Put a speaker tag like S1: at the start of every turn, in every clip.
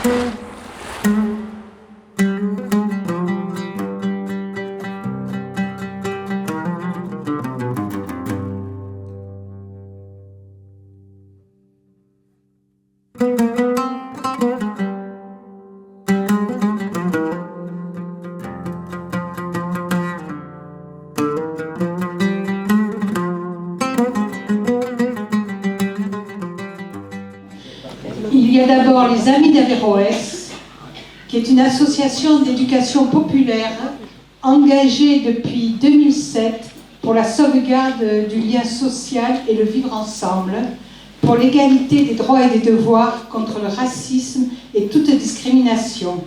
S1: Il y a d'abord les Amis d'Averroès, qui est une association d'éducation populaire engagée depuis 2007 pour la sauvegarde du lien social et le vivre ensemble, pour l'égalité des droits et des devoirs, contre le racisme et toute discrimination.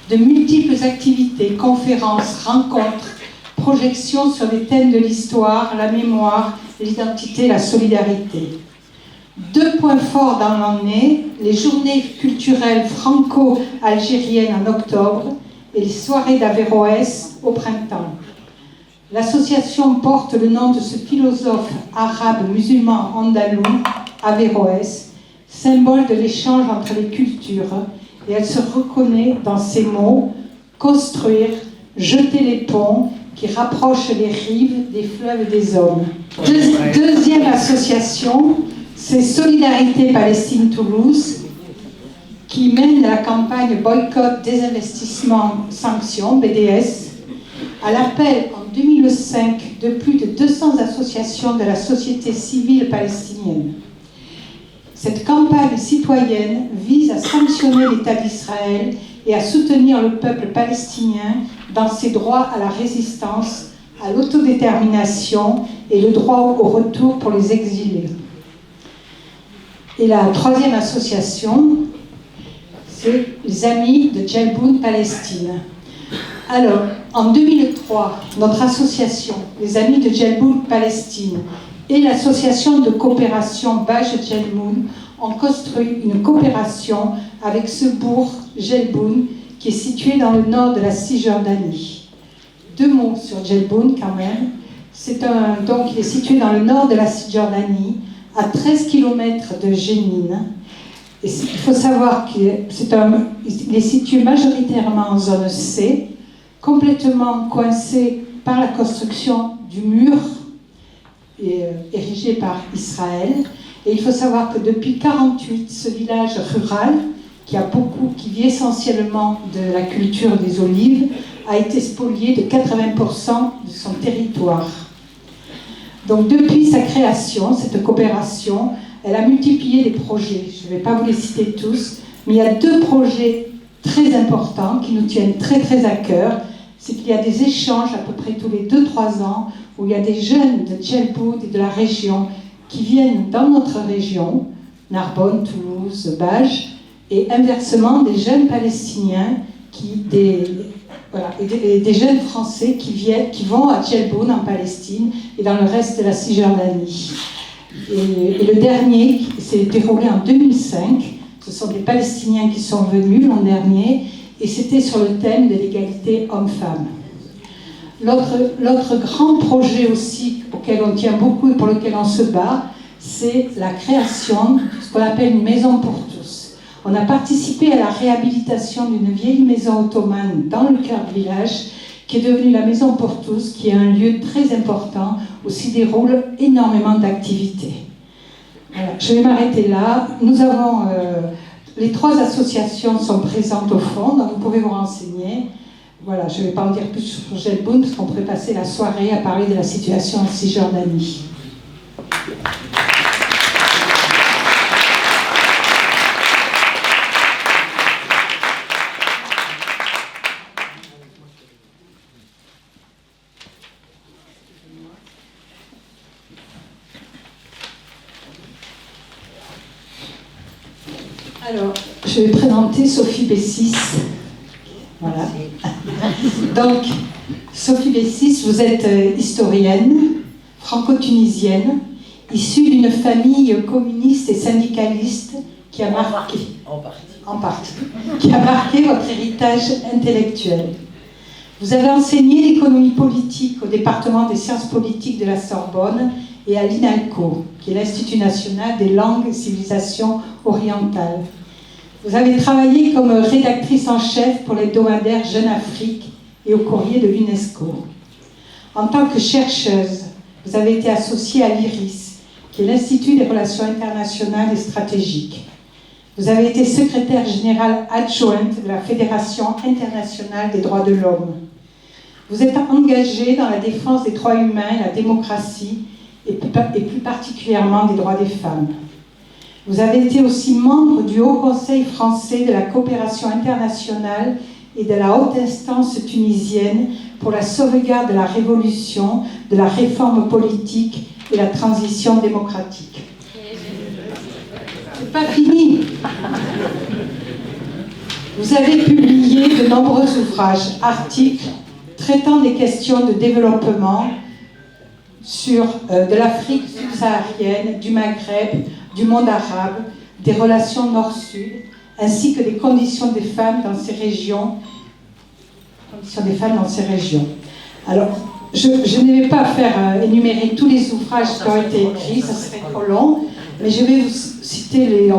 S1: De multiples activités, conférences, rencontres, projections sur les thèmes de l'histoire, la mémoire, l'identité, la solidarité. 2 points forts dans l'année, les journées culturelles franco-algériennes en octobre et les soirées d'Averroès au printemps. L'association porte le nom de ce philosophe arabe musulman andalou, Averroès, symbole de l'échange entre les cultures, et elle se reconnaît dans ces mots « construire, jeter les ponts qui rapprochent les rives des fleuves et des hommes ». Deuxième association, c'est Solidarité Palestine Toulouse, qui mène la campagne Boycott, Désinvestissement, Sanctions, BDS, à l'appel en 2005 de plus de 200 associations de la société civile palestinienne. Cette campagne citoyenne vise à sanctionner l'État d'Israël et à soutenir le peuple palestinien dans ses droits à la résistance, à l'autodétermination et le droit au retour pour les exilés. Et la troisième association, c'est les Amis de Djelboun Palestine. Alors, en 2003, notre association, les Amis de Djelboun Palestine, et l'association de coopération Baj Djelboun ont construit une coopération avec ce bourg Djelboun qui est situé dans le nord de la Cisjordanie. 2 mots sur Djelboun quand même. Donc il est situé dans le nord de la Cisjordanie, à 13 km de Jénine. Et il faut savoir qu'il est situé majoritairement en zone C, complètement coincé par la construction du mur érigé par Israël. Et il faut savoir que depuis 1948, ce village rural, qui vit essentiellement de la culture des olives, a été spolié de 80% de son territoire. Donc depuis sa création, cette coopération, elle a multiplié les projets. Je ne vais pas vous les citer tous, mais il y a 2 projets très importants qui nous tiennent très très à cœur. C'est qu'il y a des échanges à peu près tous les 2-3 ans où il y a des jeunes de Djelboun et de la région qui viennent dans notre région, Narbonne, Toulouse, Baj, et inversement des jeunes palestiniens, et des jeunes français qui vont à Djelboun en Palestine et dans le reste de la Cisjordanie. Et le dernier s'est déroulé en 2005. Ce sont des Palestiniens qui sont venus l'an dernier et c'était sur le thème de l'égalité homme-femme. L'autre grand projet aussi auquel on tient beaucoup et pour lequel on se bat, c'est la création de ce qu'on appelle une maison pour tous. On a participé à la réhabilitation d'une vieille maison ottomane dans le cœur du village, qui est devenue la maison pour tous, qui est un lieu très important où s'y déroulent énormément d'activités. Voilà, je vais m'arrêter là. Nous avons les 3 associations sont présentes au fond, donc vous pouvez vous renseigner. Voilà, je ne vais pas en dire plus sur Djelboun, parce qu'on pourrait passer la soirée à parler de la situation en Cisjordanie. Alors, je vais présenter Sophie Bessis. Voilà. Donc, Sophie Bessis, vous êtes historienne, franco-tunisienne, issue d'une famille communiste et syndicaliste qui a marqué, en partie, qui a marqué votre héritage intellectuel. Vous avez enseigné l'économie politique au département des sciences politiques de la Sorbonne et à l'INALCO, qui est l'Institut national des langues et civilisations orientales. Vous avez travaillé comme rédactrice en chef pour l'hebdomadaire Jeune Afrique et au courrier de l'UNESCO. En tant que chercheuse, vous avez été associée à l'IRIS, qui est l'Institut des relations internationales et stratégiques. Vous avez été secrétaire générale adjointe de la Fédération internationale des droits de l'homme. Vous êtes engagée dans la défense des droits humains et la démocratie, et plus particulièrement des droits des femmes. Vous avez été aussi membre du Haut Conseil français de la coopération internationale et de la haute instance tunisienne pour la sauvegarde de la révolution, de la réforme politique et la transition démocratique. C'est pas fini. Vous avez publié de nombreux ouvrages, articles traitant des questions de développement de l'Afrique subsaharienne, du Maghreb, du monde arabe, des relations nord-sud, ainsi que des conditions des femmes dans ces régions. Alors, je ne vais pas faire énumérer tous les ouvrages qui ont été écrits, ça serait trop long, mais je vais vous citer les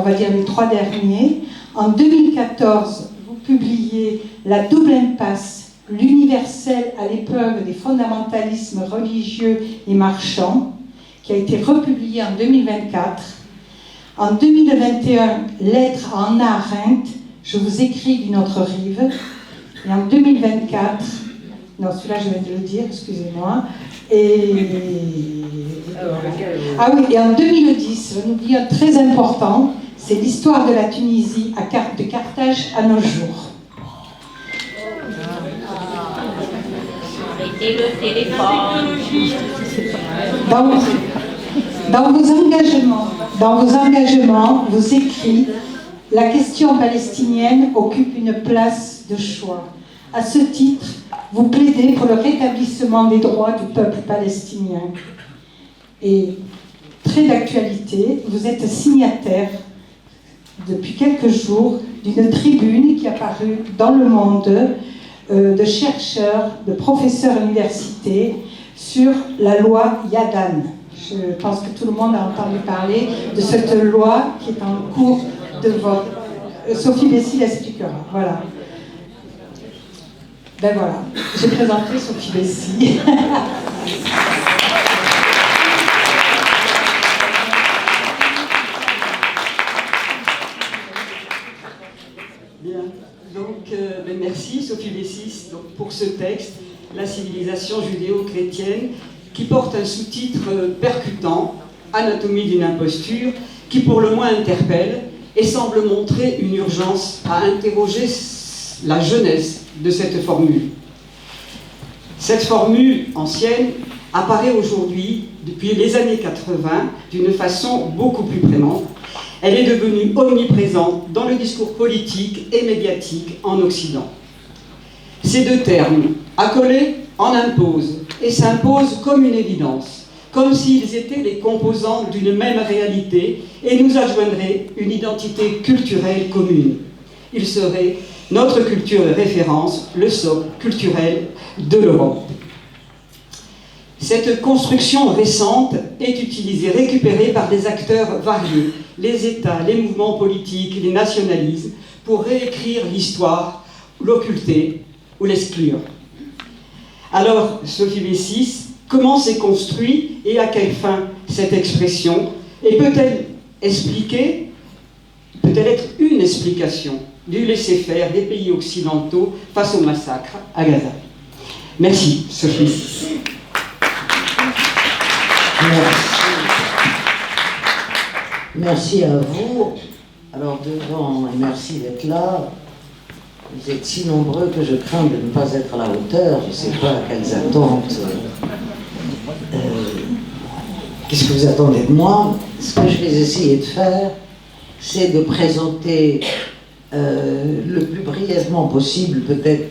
S1: 3 derniers. En 2014, vous publiez La double impasse, l'universel à l'épreuve des fondamentalismes religieux et marchands, qui a été republié en 2024. En 2021, Lettre à Hannah Arendt, Je vous écris d'une autre rive. Et en 2024, non, celui-là je viens de le dire, excusez-moi. Ah oui, et en 2010, un oublié très important, c'est l'histoire de la Tunisie de Carthage à nos jours.
S2: Et le téléphone.
S1: Dans vos engagements, vous écrivez « La question palestinienne occupe une place de choix. À ce titre, vous plaidez pour le rétablissement des droits du peuple palestinien. » Et très d'actualité, vous êtes signataire depuis quelques jours d'une tribune qui est apparue dans Le Monde de chercheurs, de professeurs universités sur la loi Yadan. Je pense que tout le monde a entendu parler de cette loi qui est en cours de vote. Sophie Bessy l'expliquera. Voilà. Ben voilà, j'ai présenté Sophie Bessy.
S3: Bien. Donc, merci Sophie Bessis pour ce texte, La civilisation judéo-chrétienne, qui porte un sous-titre percutant, Anatomie d'une imposture, qui pour le moins interpelle et semble montrer une urgence à interroger la jeunesse de cette formule. Cette formule ancienne apparaît aujourd'hui, depuis les années 80, d'une façon beaucoup plus prémente. Elle est devenue omniprésente dans le discours politique et médiatique en Occident. Ces deux termes, accolés, en imposent et s'imposent comme une évidence, comme s'ils étaient les composants d'une même réalité et nous adjoindraient une identité culturelle commune. Ils seraient notre culture de référence, le socle culturel de l'Europe. Cette construction récente est utilisée, récupérée par des acteurs variés, les États, les mouvements politiques, les nationalismes, pour réécrire l'histoire, l'occulter ou l'exclure. Alors, Sophie Bessis, comment s'est construit et à quelle fin cette expression? Et peut-elle être une explication du laisser-faire des pays occidentaux face au massacre à Gaza? Merci, Sophie Bessis.
S4: Merci à vous. Alors devant, et merci d'être là. Vous êtes si nombreux que je crains de ne pas être à la hauteur. Je ne sais pas quelles attentes. Qu'est-ce que vous attendez de moi? Ce que je vais essayer de faire, c'est de présenter le plus brièvement possible, peut-être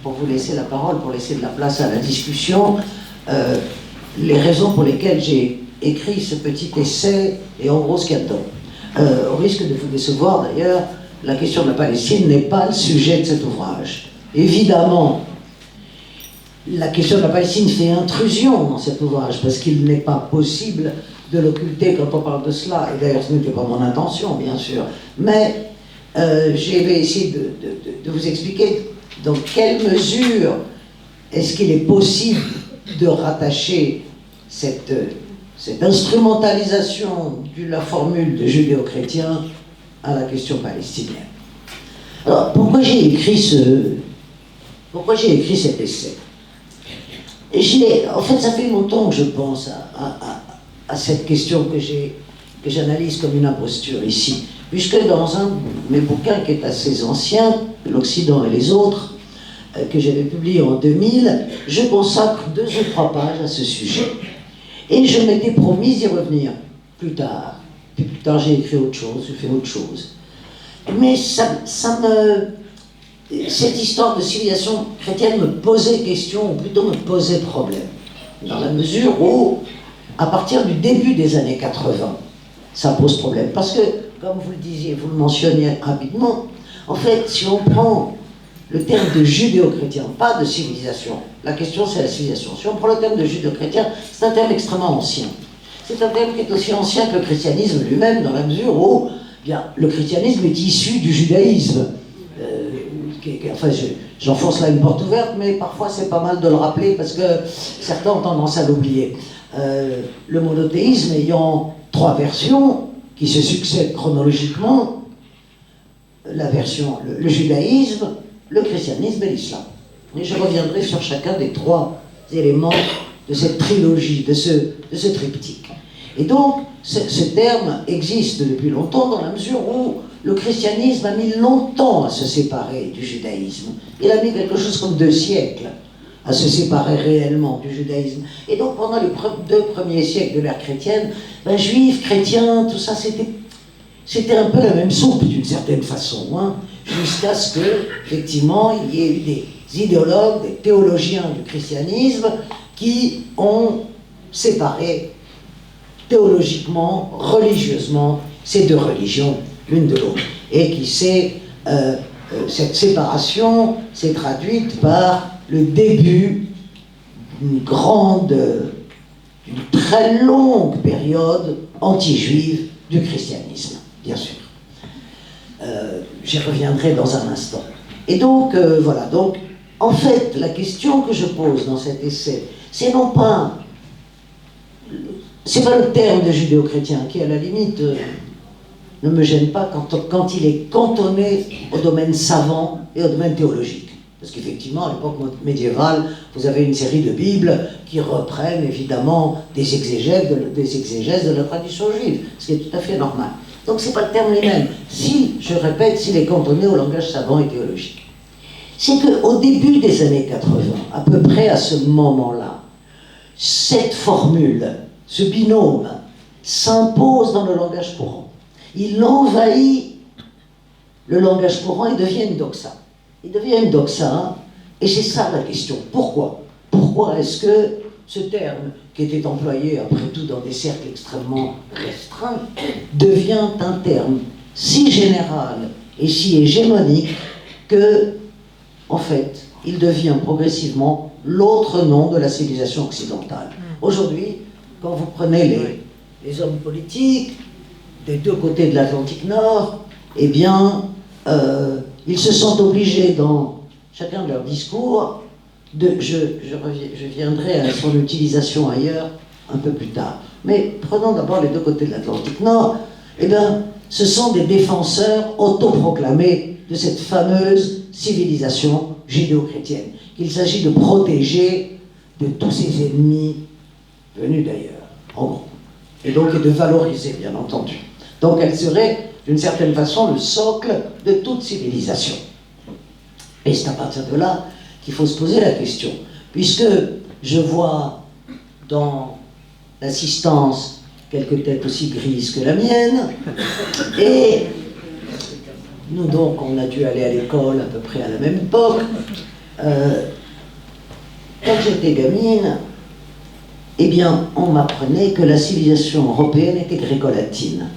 S4: pour vous laisser la parole, pour laisser de la place à la discussion, les raisons pour lesquelles j'ai écrit ce petit essai et en gros ce qu'il y a dedans. Au risque de vous décevoir d'ailleurs, la question de la Palestine n'est pas le sujet de cet ouvrage. Évidemment, la question de la Palestine fait intrusion dans cet ouvrage parce qu'il n'est pas possible de l'occulter quand on parle de cela, et d'ailleurs ce n'était pas mon intention bien sûr, mais J'ai essayé de vous expliquer dans quelle mesure est-ce qu'il est possible de rattacher cette instrumentalisation de la formule de judéo-chrétien à la question palestinienne. Alors, pourquoi j'ai écrit cet essai? En fait, ça fait longtemps que je pense à cette question que j'analyse comme une imposture ici, puisque dans un de mes bouquins qui est assez ancien, L'Occident et les autres, que j'avais publié en 2000, je consacre 2 ou 3 pages à ce sujet. Et je m'étais promis d'y revenir plus tard. Puis plus tard, j'ai écrit autre chose, j'ai fait autre chose. Mais cette histoire de civilisation chrétienne me posait question, ou plutôt me posait problème, dans la mesure où, à partir du début des années 80, ça pose problème. Parce que, comme vous le disiez, vous le mentionniez rapidement, en fait, si on prend le terme de judéo-chrétien, pas de civilisation, la question c'est la civilisation. Si on prend le terme de judéo-chrétien, c'est un terme extrêmement ancien. C'est un terme qui est aussi ancien que le christianisme lui-même, dans la mesure où bien, le christianisme est issu du judaïsme. Enfin, j'enfonce là une porte ouverte, mais parfois c'est pas mal de le rappeler parce que certains ont tendance à l'oublier. Le monothéisme ayant 3 versions qui se succèdent chronologiquement, le judaïsme, le christianisme et l'islam. Et je reviendrai sur chacun des 3 éléments de cette trilogie, de ce triptyque. Et donc, ce terme existe depuis longtemps dans la mesure où le christianisme a mis longtemps à se séparer du judaïsme. Il a mis quelque chose comme 2 siècles à se séparer réellement du judaïsme. Et donc, pendant les 2 premiers siècles de l'ère chrétienne, juifs, chrétiens, tout ça, c'était un peu la même soupe d'une certaine façon, hein, jusqu'à ce que, effectivement, il y ait eu des idéologues, des théologiens du christianisme qui ont séparé théologiquement, religieusement, ces 2 religions l'une de l'autre. Et qui cette séparation s'est traduite par le début d'une très longue période anti-juive du christianisme, bien sûr. J'y reviendrai dans un instant. Et donc, voilà. Donc, en fait, la question que je pose dans cet essai, c'est non pas... C'est pas le terme de judéo-chrétien qui, à la limite, ne me gêne pas quand il est cantonné au domaine savant et au domaine théologique. Parce qu'effectivement, à l'époque médiévale, vous avez une série de Bibles qui reprennent évidemment des exégèses de la tradition juive, ce qui est tout à fait normal. Donc c'est pas le terme lui-même. Je répète, s'il est cantonné au langage savant et théologique. C'est qu'au début des années 80, à peu près à ce moment-là, cette formule, ce binôme, s'impose dans le langage courant. Il envahit le langage courant et devient une doxa. Il devient une doxa, et c'est ça la question. Pourquoi? Pourquoi est-ce que ce terme, qui était employé après tout dans des cercles extrêmement restreints, devient un terme si général et si hégémonique que, en fait, il devient progressivement l'autre nom de la civilisation occidentale. Aujourd'hui, quand vous prenez les hommes politiques des 2 côtés de l'Atlantique Nord, eh bien, ils se sentent obligés dans chacun de leurs discours je viendrai à son utilisation ailleurs un peu plus tard. Mais prenons d'abord les 2 côtés de l'Atlantique Nord. Eh bien, ce sont des défenseurs autoproclamés de cette fameuse civilisation judéo-chrétienne, qu'il s'agit de protéger de tous ses ennemis venus d'ailleurs, en gros. Et donc de valoriser, bien entendu. Donc elle serait, d'une certaine façon, le socle de toute civilisation. Et c'est à partir de là qu'il faut se poser la question. Puisque je vois dans l'assistance quelques têtes aussi grises que la mienne, et nous donc, on a dû aller à l'école à peu près à la même époque. Quand j'étais gamine, eh bien, on m'apprenait que la civilisation européenne était gréco-latine.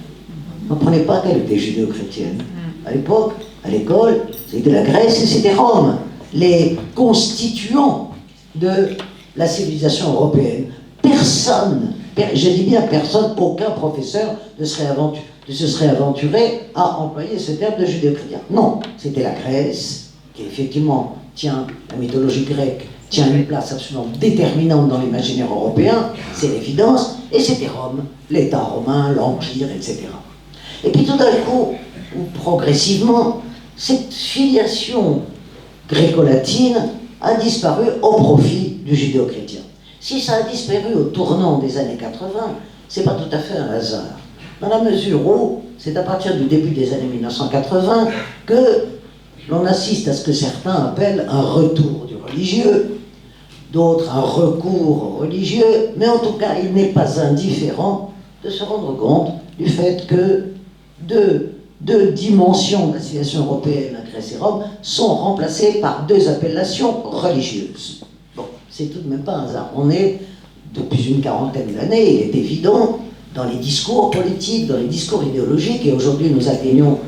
S4: On n'apprenait pas qu'elle était judéo-chrétienne. À l'époque, à l'école, c'était la Grèce et c'était Rome, les constituants de la civilisation européenne. Personne, je dis bien personne, aucun professeur ne serait se serait aventuré à employer ce terme de judéo-chrétien. Non, c'était la Grèce, qui effectivement tient, la mythologie grecque tient une place absolument déterminante dans l'imaginaire européen, c'est l'évidence, et c'était Rome, l'État romain, l'Empire, etc. Et puis tout d'un coup, ou progressivement, cette filiation gréco-latine a disparu au profit du judéo-chrétien. Si ça a disparu au tournant des années 80, c'est pas tout à fait un hasard. Dans la mesure où c'est à partir du début des années 1980 que l'on assiste à ce que certains appellent un retour du religieux, d'autres un recours au religieux, mais en tout cas, il n'est pas indifférent de se rendre compte du fait que deux dimensions de la civilisation européenne, la Grèce et Rome, sont remplacées par deux appellations religieuses. Bon, c'est tout de même pas un hasard. On est, depuis une quarantaine d'années, il est évident, dans les discours politiques, dans les discours idéologiques, et aujourd'hui nous atteignons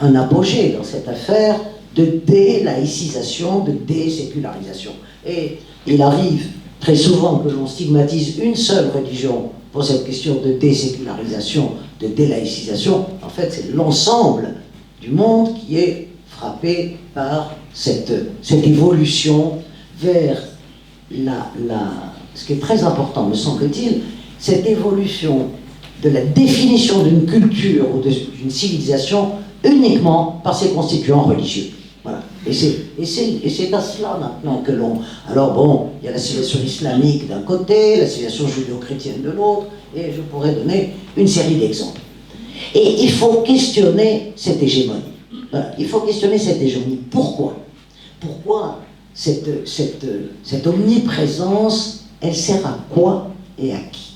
S4: un apogée dans cette affaire de délaïcisation, de désécularisation. Et il arrive très souvent que l'on stigmatise une seule religion pour cette question de désécularisation, de délaïcisation. En fait, c'est l'ensemble du monde qui est frappé par cette évolution vers ce qui est très important, me semble-t-il, cette évolution de la définition d'une culture ou d'une civilisation uniquement par ses constituants religieux. Voilà. Et c'est à cela maintenant que l'on... Alors bon, il y a la civilisation islamique d'un côté, la civilisation judéo-chrétienne de l'autre, et je pourrais donner une série d'exemples. Et il faut questionner cette hégémonie. Voilà. Il faut questionner cette hégémonie. Pourquoi cette omniprésence, elle sert à quoi et à qui?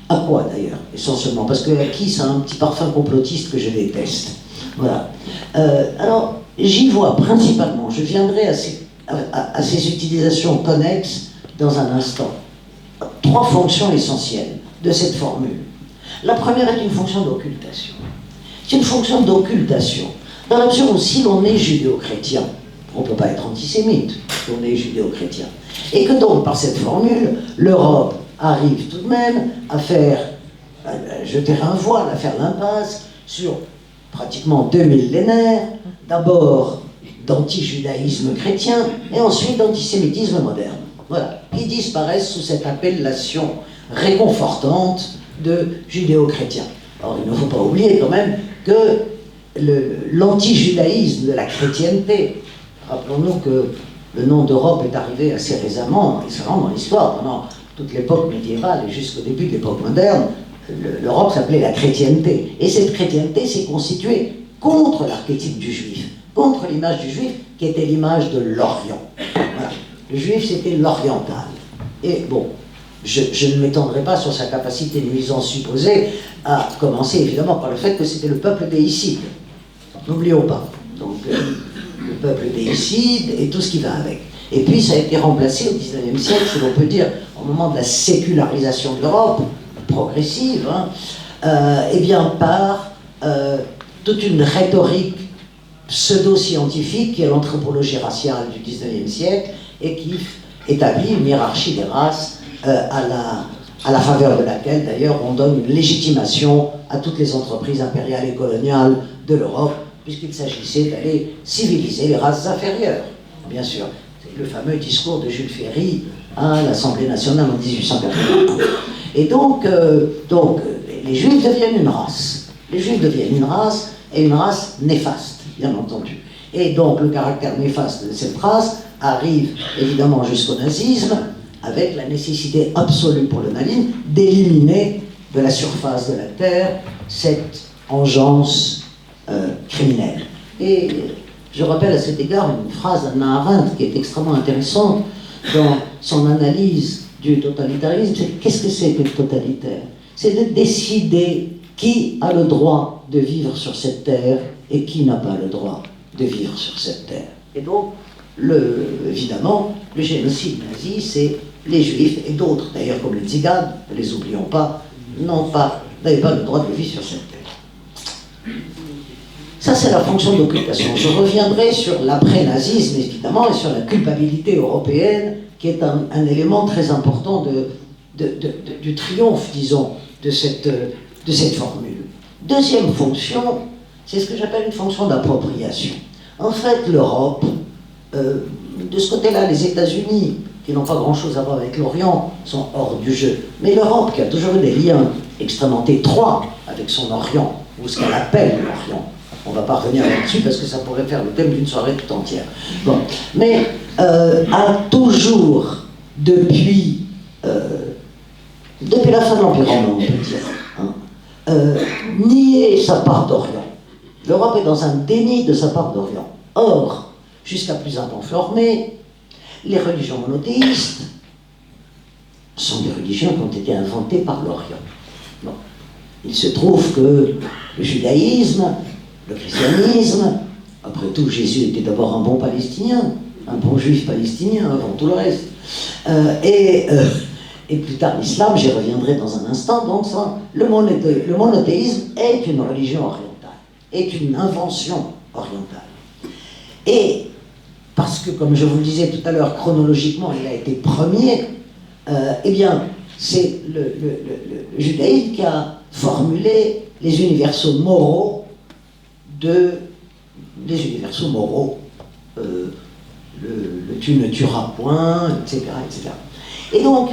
S4: À quoi d'ailleurs, essentiellement? Parce que à qui, c'est un petit parfum complotiste que je déteste. Voilà. Alors, j'y vois principalement, je viendrai à ces utilisations connexes dans un instant, trois fonctions essentielles de cette formule. La première est une fonction d'occultation. C'est une fonction d'occultation, dans la mesure où si l'on est judéo-chrétien, on ne peut pas être antisémite, si on est judéo-chrétien. Et que donc, par cette formule, l'Europe arrive tout de même à jeter un voile, à faire l'impasse sur pratiquement 2 millénaires, d'abord d'anti-judaïsme chrétien, et ensuite d'antisémitisme moderne. Voilà, qui disparaissent sous cette appellation réconfortante de judéo-chrétien. Alors il ne faut pas oublier quand même que l'anti-judaïsme de la chrétienté, rappelons-nous que le nom d'Europe est arrivé assez récemment dans l'histoire, pendant toute l'époque médiévale et jusqu'au début de l'époque moderne, l'Europe s'appelait la chrétienté. Et cette chrétienté s'est constituée contre l'archétype du juif, contre l'image du juif qui était l'image de l'Orient. Voilà. Le juif, c'était l'oriental. Et bon, je ne m'étendrai pas sur sa capacité de nuisance supposée, à commencer évidemment par le fait que c'était le peuple déicide. N'oublions pas. Donc, le peuple déicide et tout ce qui va avec. Et puis ça a été remplacé au XIXe siècle, si l'on peut dire, au moment de la sécularisation de l'Europe, progressive, eh bien par toute une rhétorique pseudo-scientifique qui est l'anthropologie raciale du XIXe siècle et qui établit une hiérarchie des races à la faveur de laquelle d'ailleurs on donne une légitimation à toutes les entreprises impériales et coloniales de l'Europe, puisqu'il s'agissait d'aller civiliser les races inférieures, bien sûr. C'est le fameux discours de Jules Ferry à l'Assemblée nationale en 1881. Et donc, les Juifs deviennent une race. Les Juifs deviennent une race, et une race néfaste, bien entendu. Et donc, le caractère néfaste de cette race arrive évidemment jusqu'au nazisme, avec la nécessité absolue pour le nazisme d'éliminer de la surface de la Terre cette engeance criminelle. Et je rappelle à cet égard une phrase d'Hannah Arendt qui est extrêmement intéressante dans son analyse du totalitarisme. C'est qu'est-ce que c'est que le totalitaire? C'est de décider qui a le droit de vivre sur cette terre et qui n'a pas le droit de vivre sur cette terre. Et donc, évidemment, le génocide nazi, c'est les Juifs et d'autres, d'ailleurs comme les Tziganes, ne les oublions pas, n'avaient pas le droit de vivre sur cette terre. Ça, c'est la fonction d'occultation. Je reviendrai sur l'après-nazisme, évidemment, et sur la culpabilité européenne, qui est un élément très important du triomphe, disons, de cette formule. Deuxième fonction, c'est ce que j'appelle une fonction d'appropriation. En fait, l'Europe, de ce côté-là, les États-Unis, qui n'ont pas grand-chose à voir avec l'Orient, sont hors du jeu. Mais l'Europe, qui a toujours eu des liens extrêmement étroits avec son Orient, ou ce qu'elle appelle l'Orient, on ne va pas revenir là-dessus parce que ça pourrait faire le thème d'une soirée tout entière. Bon. Mais a toujours, depuis la fin de l'Empire romain, on peut dire, nié sa part d'Orient. L'Europe est dans un déni de sa part d'Orient. Or, jusqu'à plus informé, les religions monothéistes sont des religions qui ont été inventées par l'Orient. Bon. Il se trouve que le judaïsme, le christianisme, après tout, Jésus était d'abord un bon palestinien, un bon juif palestinien avant tout le reste. Et plus tard l'islam, j'y reviendrai dans un instant. Donc le monothéisme est une religion orientale, est une invention orientale. Et parce que, comme je vous le disais tout à l'heure, chronologiquement, il a été premier, eh bien, c'est le judaïsme qui a formulé les universaux moraux le tu ne tueras point, etc., etc. Et donc,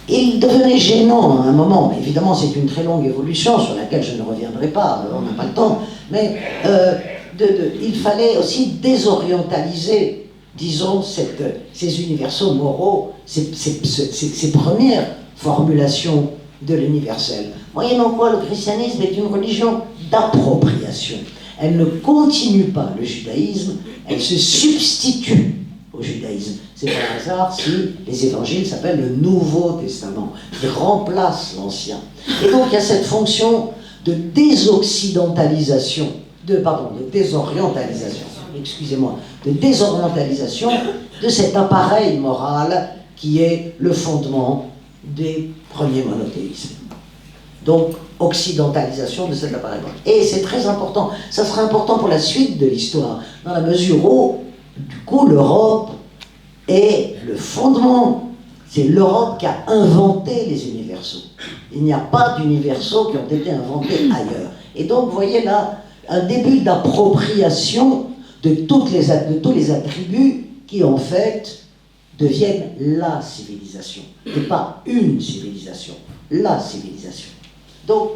S4: il devenait gênant à un moment, évidemment c'est une très longue évolution sur laquelle je ne reviendrai pas, on n'a pas le temps, mais il fallait aussi désorientaliser, disons, ces universaux moraux, ces premières formulations de l'universel. Moyennant quoi le christianisme est une religion d'appropriation. Elle ne continue pas le judaïsme, elle se substitue au judaïsme. C'est par hasard si les évangiles s'appellent le Nouveau Testament, qui remplace l'Ancien. Et donc il y a cette fonction de désorientalisation de cet appareil moral qui est le fondement des premiers monothéismes. Donc, occidentalisation de cet appareil moral. Et c'est très important, ça sera important pour la suite de l'histoire, dans la mesure où, du coup, l'Europe est le fondement. C'est l'Europe qui a inventé les universaux. Il n'y a pas d'universaux qui ont été inventés ailleurs. Et donc, vous voyez là, un début d'appropriation de tous les attributs qui, en fait, deviennent la civilisation. Et pas une civilisation, la civilisation. Donc,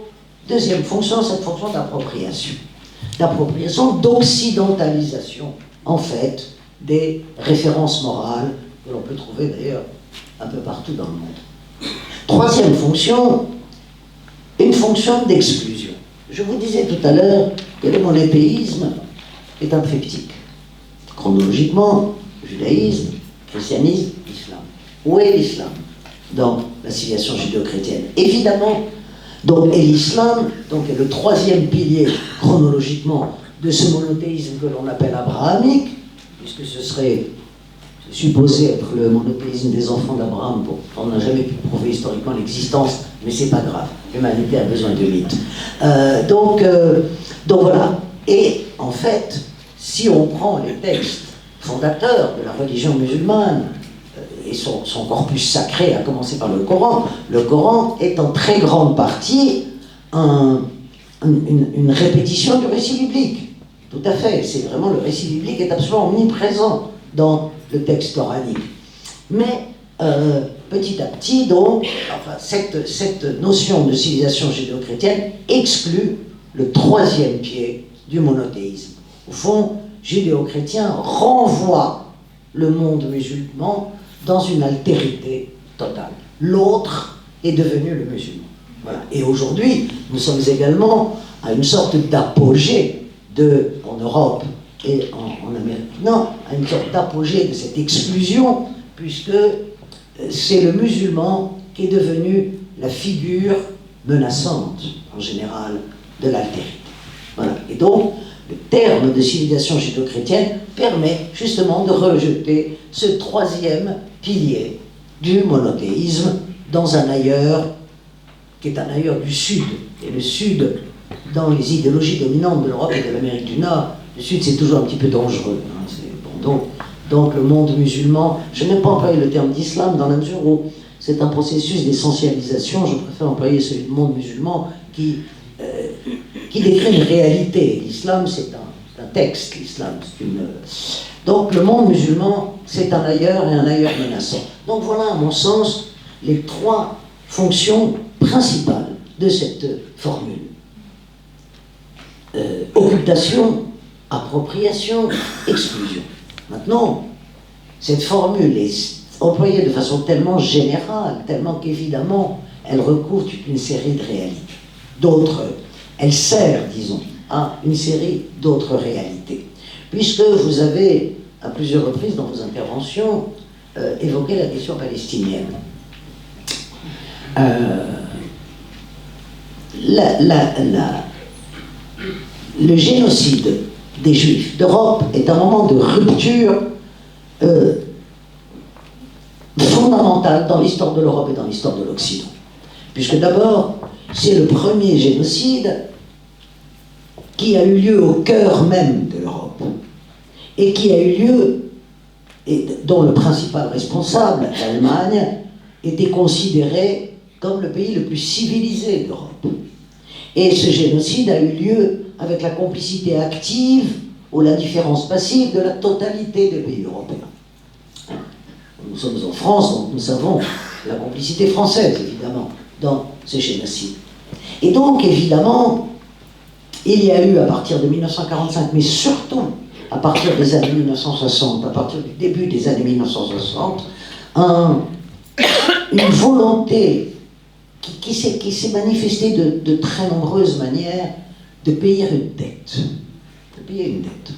S4: deuxième fonction, cette fonction d'appropriation. D'appropriation, d'occidentalisation, en fait, des références morales que l'on peut trouver d'ailleurs un peu partout dans le monde. Troisième fonction, une fonction d'exclusion. Je vous disais tout à l'heure que le monothéisme est un triptyque. Chronologiquement, judaïsme, christianisme, islam. Où est l'islam dans la civilisation judéo-chrétienne? Évidemment, donc, et l'islam est le troisième pilier chronologiquement de ce monothéisme que l'on appelle abrahamique, puisque ce serait supposé être le monothéisme des enfants d'Abraham. Bon, on n'a jamais pu prouver historiquement l'existence, mais c'est pas grave. L'humanité a besoin de mythes. Donc voilà. Et en fait, si on prend les textes fondateurs de la religion musulmane et son corpus sacré, à commencer par le Coran est en très grande partie une répétition du récit biblique. Tout à fait. C'est vraiment le récit biblique est absolument omniprésent dans le texte coranique. Mais petit à petit, donc, cette notion de civilisation judéo-chrétienne exclut le troisième pied du monothéisme. Au fond, judéo-chrétien renvoie le monde musulman dans une altérité totale. L'autre est devenu le musulman. Voilà. Et aujourd'hui, nous sommes également à une sorte d'apogée en Europe et en Amérique. Non, à une sorte d'apogée de cette exclusion, puisque c'est le musulman qui est devenu la figure menaçante, en général, de l'altérité. Voilà. Et donc, le terme de civilisation judéo-chrétienne permet justement de rejeter ce troisième pilier du monothéisme dans un ailleurs qui est un ailleurs du Sud. Et le Sud, dans les idéologies dominantes de l'Europe et de l'Amérique du Nord, le Sud c'est toujours un petit peu dangereux. Donc le monde musulman, je n'aime pas employer le terme d'islam dans la mesure où c'est un processus d'essentialisation, je préfère employer celui du monde musulman qui qui décrit une réalité. L'islam, c'est un texte, l'islam, c'est une... Donc le monde musulman, c'est un ailleurs et un ailleurs menaçant. Donc voilà, à mon sens, les trois fonctions principales de cette formule. Occultation, appropriation, exclusion. Maintenant, cette formule est employée de façon tellement générale, tellement qu'évidemment, elle recouvre toute une série de réalités. D'autres, elle sert, disons, à une série d'autres réalités. Puisque vous avez, à plusieurs reprises dans vos interventions, évoqué la question palestinienne. Le génocide des Juifs d'Europe est un moment de rupture fondamentale dans l'histoire de l'Europe et dans l'histoire de l'Occident. Puisque d'abord, c'est le premier génocide qui a eu lieu au cœur même de l'Europe et qui a eu lieu, et dont le principal responsable, l'Allemagne, était considéré comme le pays le plus civilisé d'Europe. Et ce génocide a eu lieu avec la complicité active ou l'indifférence passive de la totalité des pays européens. Nous sommes en France, donc nous savons la complicité française, évidemment, dans ce génocide. Et donc, évidemment, il y a eu, à partir de 1945, mais surtout à partir des années 1960, à partir du début des années 1960, une volonté qui s'est manifestée de très nombreuses manières de payer une dette. De payer une dette.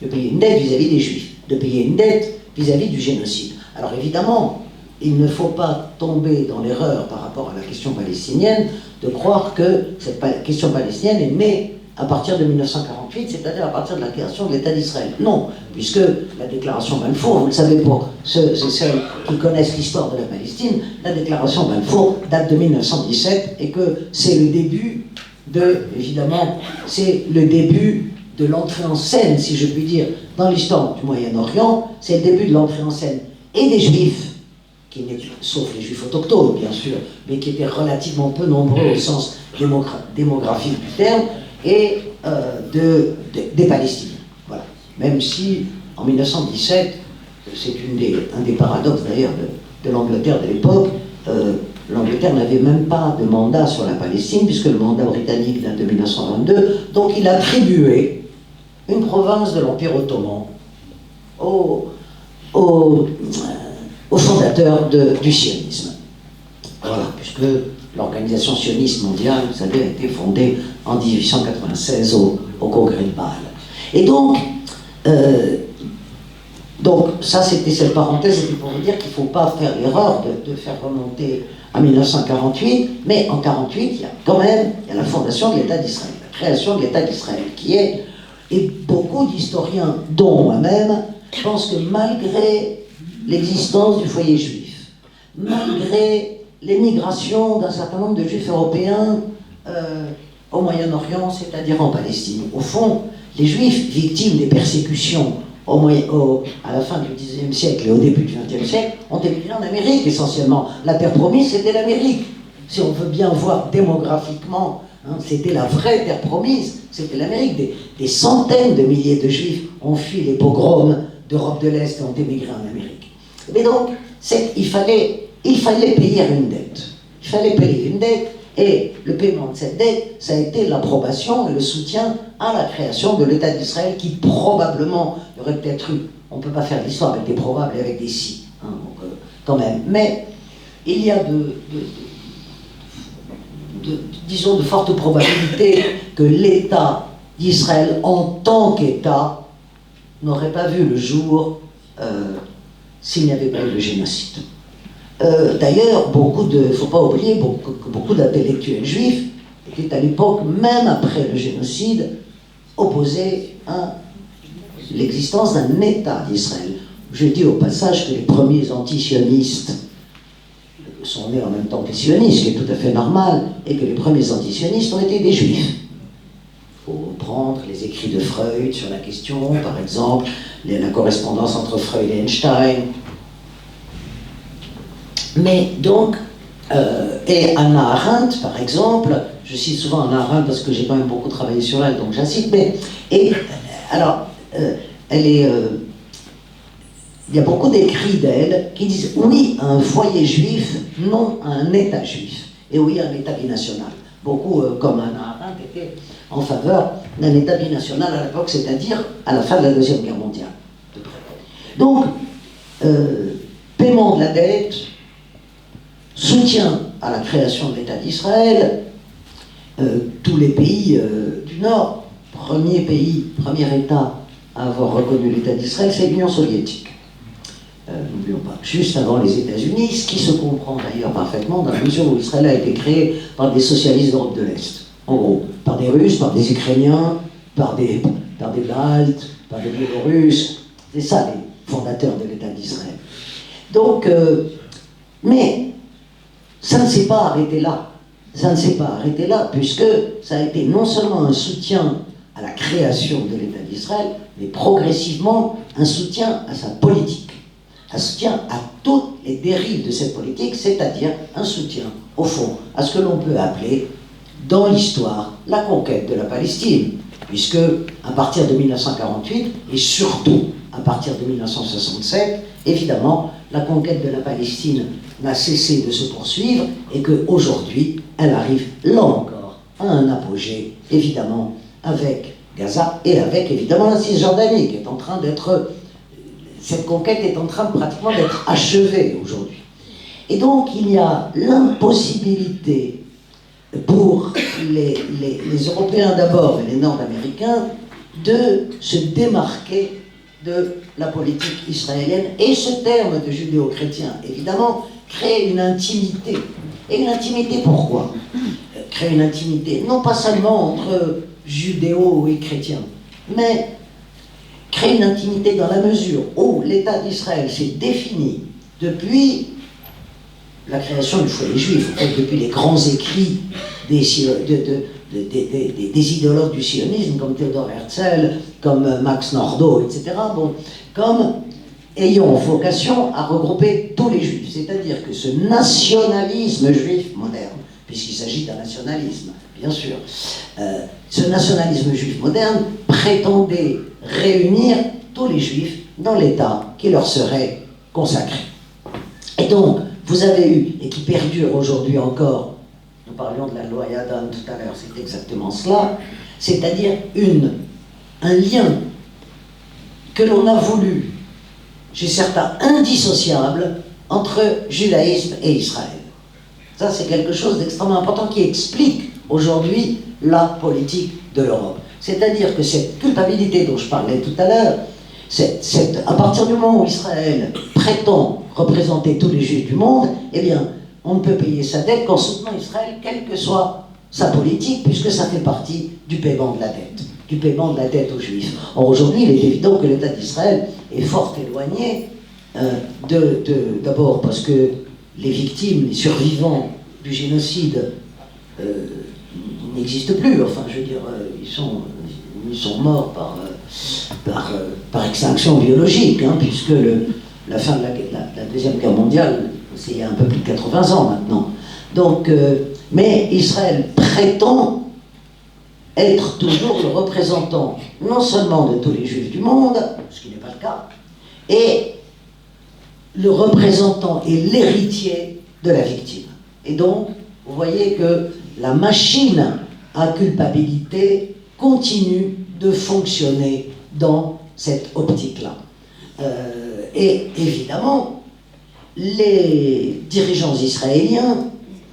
S4: De payer une dette vis-à-vis des Juifs. De payer une dette vis-à-vis du génocide. Alors évidemment, il ne faut pas tomber dans l'erreur par rapport à la question palestinienne de croire que cette question palestinienne est née à partir de 1948, c'est-à-dire à partir de la création de l'État d'Israël. Non, puisque la déclaration Balfour, vous le savez pour ceux et celles qui connaissent l'histoire de la Palestine, la déclaration Balfour date de 1917 et que c'est le début évidemment, c'est le début de l'entrée en scène, si je puis dire, dans l'histoire du Moyen-Orient, c'est le début de l'entrée en scène et des Juifs, sauf les Juifs autochtones, bien sûr, mais qui étaient relativement peu nombreux au sens démographique du terme, et des Palestiniens. Voilà. Même si, en 1917, c'est un des paradoxes d'ailleurs de l'Angleterre de l'époque, l'Angleterre n'avait même pas de mandat sur la Palestine, puisque le mandat britannique date de 1922, donc il attribuait une province de l'Empire ottoman au fondateur du sionisme. Voilà, puisque l'organisation sioniste mondiale, vous savez, a été fondée en 1896 au Congrès de Bâle. Et donc ça c'était cette parenthèse, c'était pour vous dire qu'il ne faut pas faire l'erreur de faire remonter à 1948, mais en 1948, il y a quand même la fondation de l'État d'Israël, la création de l'État d'Israël, qui est, et beaucoup d'historiens, dont moi-même, pensent que malgré l'existence du foyer juif, malgré l'émigration d'un certain nombre de juifs européens au Moyen-Orient, c'est-à-dire en Palestine, au fond, les juifs victimes des persécutions à la fin du XIXe siècle et au début du XXe siècle, ont émigré en Amérique essentiellement. La terre promise, c'était l'Amérique. Si on veut bien voir démographiquement, c'était la vraie terre promise, c'était l'Amérique. Des centaines de milliers de juifs ont fui les pogroms d'Europe de l'Est et ont émigré en Amérique. Mais donc, il fallait payer une dette. Il fallait payer une dette, et le paiement de cette dette, ça a été l'approbation et le soutien à la création de l'État d'Israël, qui probablement, il y aurait peut-être eu, on ne peut pas faire de l'histoire avec des probables et avec des si, quand même, mais il y a disons, de fortes probabilités que l'État d'Israël, en tant qu'État, n'aurait pas vu le jour s'il n'y avait pas eu le génocide. D'ailleurs, il ne faut pas oublier que beaucoup d'intellectuels juifs étaient à l'époque, même après le génocide, opposés à l'existence d'un État d'Israël. Je dis au passage que les premiers antisionistes sont nés en même temps que les sionistes, ce qui est tout à fait normal, et que les premiers antisionistes ont été des juifs. Il faut prendre les écrits de Freud sur la question, par exemple, la correspondance entre Freud et Einstein. Mais donc, et Hannah Arendt, par exemple, je cite souvent Hannah Arendt parce que j'ai quand même beaucoup travaillé sur elle, donc je la cite, alors, elle est... il y a beaucoup d'écrits d'elle qui disent oui à un foyer juif, non à un État juif, et oui à un État binational. Beaucoup, comme Hannah Arendt, étaient en faveur d'un État binational à l'époque, c'est-à-dire à la fin de la Deuxième Guerre mondiale. Donc, paiement de la dette, soutien à la création de l'État d'Israël, tous les pays du Nord, premier État à avoir reconnu l'État d'Israël, c'est l'Union soviétique. N'oublions pas, juste avant les États-Unis, ce qui se comprend d'ailleurs parfaitement dans la mesure où Israël a été créé par des socialistes d'Europe de l'Est. En gros, par des Russes, par des Ukrainiens, par des Baltes, par des Biélorusses. C'est ça les fondateurs de l'État d'Israël. Donc, mais ça ne s'est pas arrêté là. Ça ne s'est pas arrêté là, puisque ça a été non seulement un soutien à la création de l'État d'Israël, mais progressivement un soutien à sa politique, un soutien à toutes les dérives de cette politique, c'est-à-dire un soutien, au fond, à ce que l'on peut appeler, dans l'histoire, la conquête de la Palestine, puisque à partir de 1948, et surtout à partir de 1967, évidemment, la conquête de la Palestine n'a cessé de se poursuivre, et qu'aujourd'hui, elle arrive, là encore, à un apogée, évidemment, avec Gaza, et avec, évidemment, la Cisjordanie, qui est en train d'être... Cette conquête est en train pratiquement d'être achevée aujourd'hui. Et donc, il y a l'impossibilité pour les Européens d'abord et les Nord-Américains de se démarquer de la politique israélienne. Et ce terme de judéo-chrétien, évidemment, crée une intimité. Et une intimité, pourquoi ? Crée une intimité, non pas seulement entre judéo et chrétiens, mais crée une intimité dans la mesure où l'État d'Israël s'est défini depuis la création du foyer juif, en fait, depuis les grands écrits des idéologues du sionisme, comme Theodor Herzl, comme Max Nordau, etc., bon, comme ayant vocation à regrouper tous les juifs. C'est-à-dire que ce nationalisme juif moderne, puisqu'il s'agit d'un nationalisme, bien sûr, ce nationalisme juif moderne prétendait réunir tous les juifs dans l'État qui leur serait consacré. Et donc, vous avez eu, et qui perdure aujourd'hui encore, nous parlions de la loi Yadan tout à l'heure, c'est exactement cela, c'est-à-dire un lien que l'on a voulu, chez certains, indissociable entre judaïsme et Israël. Ça, c'est quelque chose d'extrêmement important qui explique aujourd'hui la politique de l'Europe. C'est-à-dire que cette culpabilité dont je parlais tout à l'heure, à partir du moment où Israël prétend représenter tous les juifs du monde, eh bien, on ne peut payer sa dette qu'en soutenant Israël, quelle que soit sa politique, puisque ça fait partie du paiement de la dette aux juifs. Or, aujourd'hui, il est évident que l'État d'Israël est fort éloigné, d'abord parce que les victimes, les survivants du génocide n'existent plus, enfin, je veux dire, ils sont morts par extinction biologique, hein, puisque la fin de la Deuxième Guerre mondiale, c'est il y a un peu plus de 80 ans maintenant. Donc, mais Israël prétend être toujours le représentant, non seulement de tous les juifs du monde, ce qui n'est pas le cas, et le représentant et l'héritier de la victime. Et donc, vous voyez que la machine à culpabilité continue de fonctionner dans cette optique-là. Et évidemment, les dirigeants israéliens,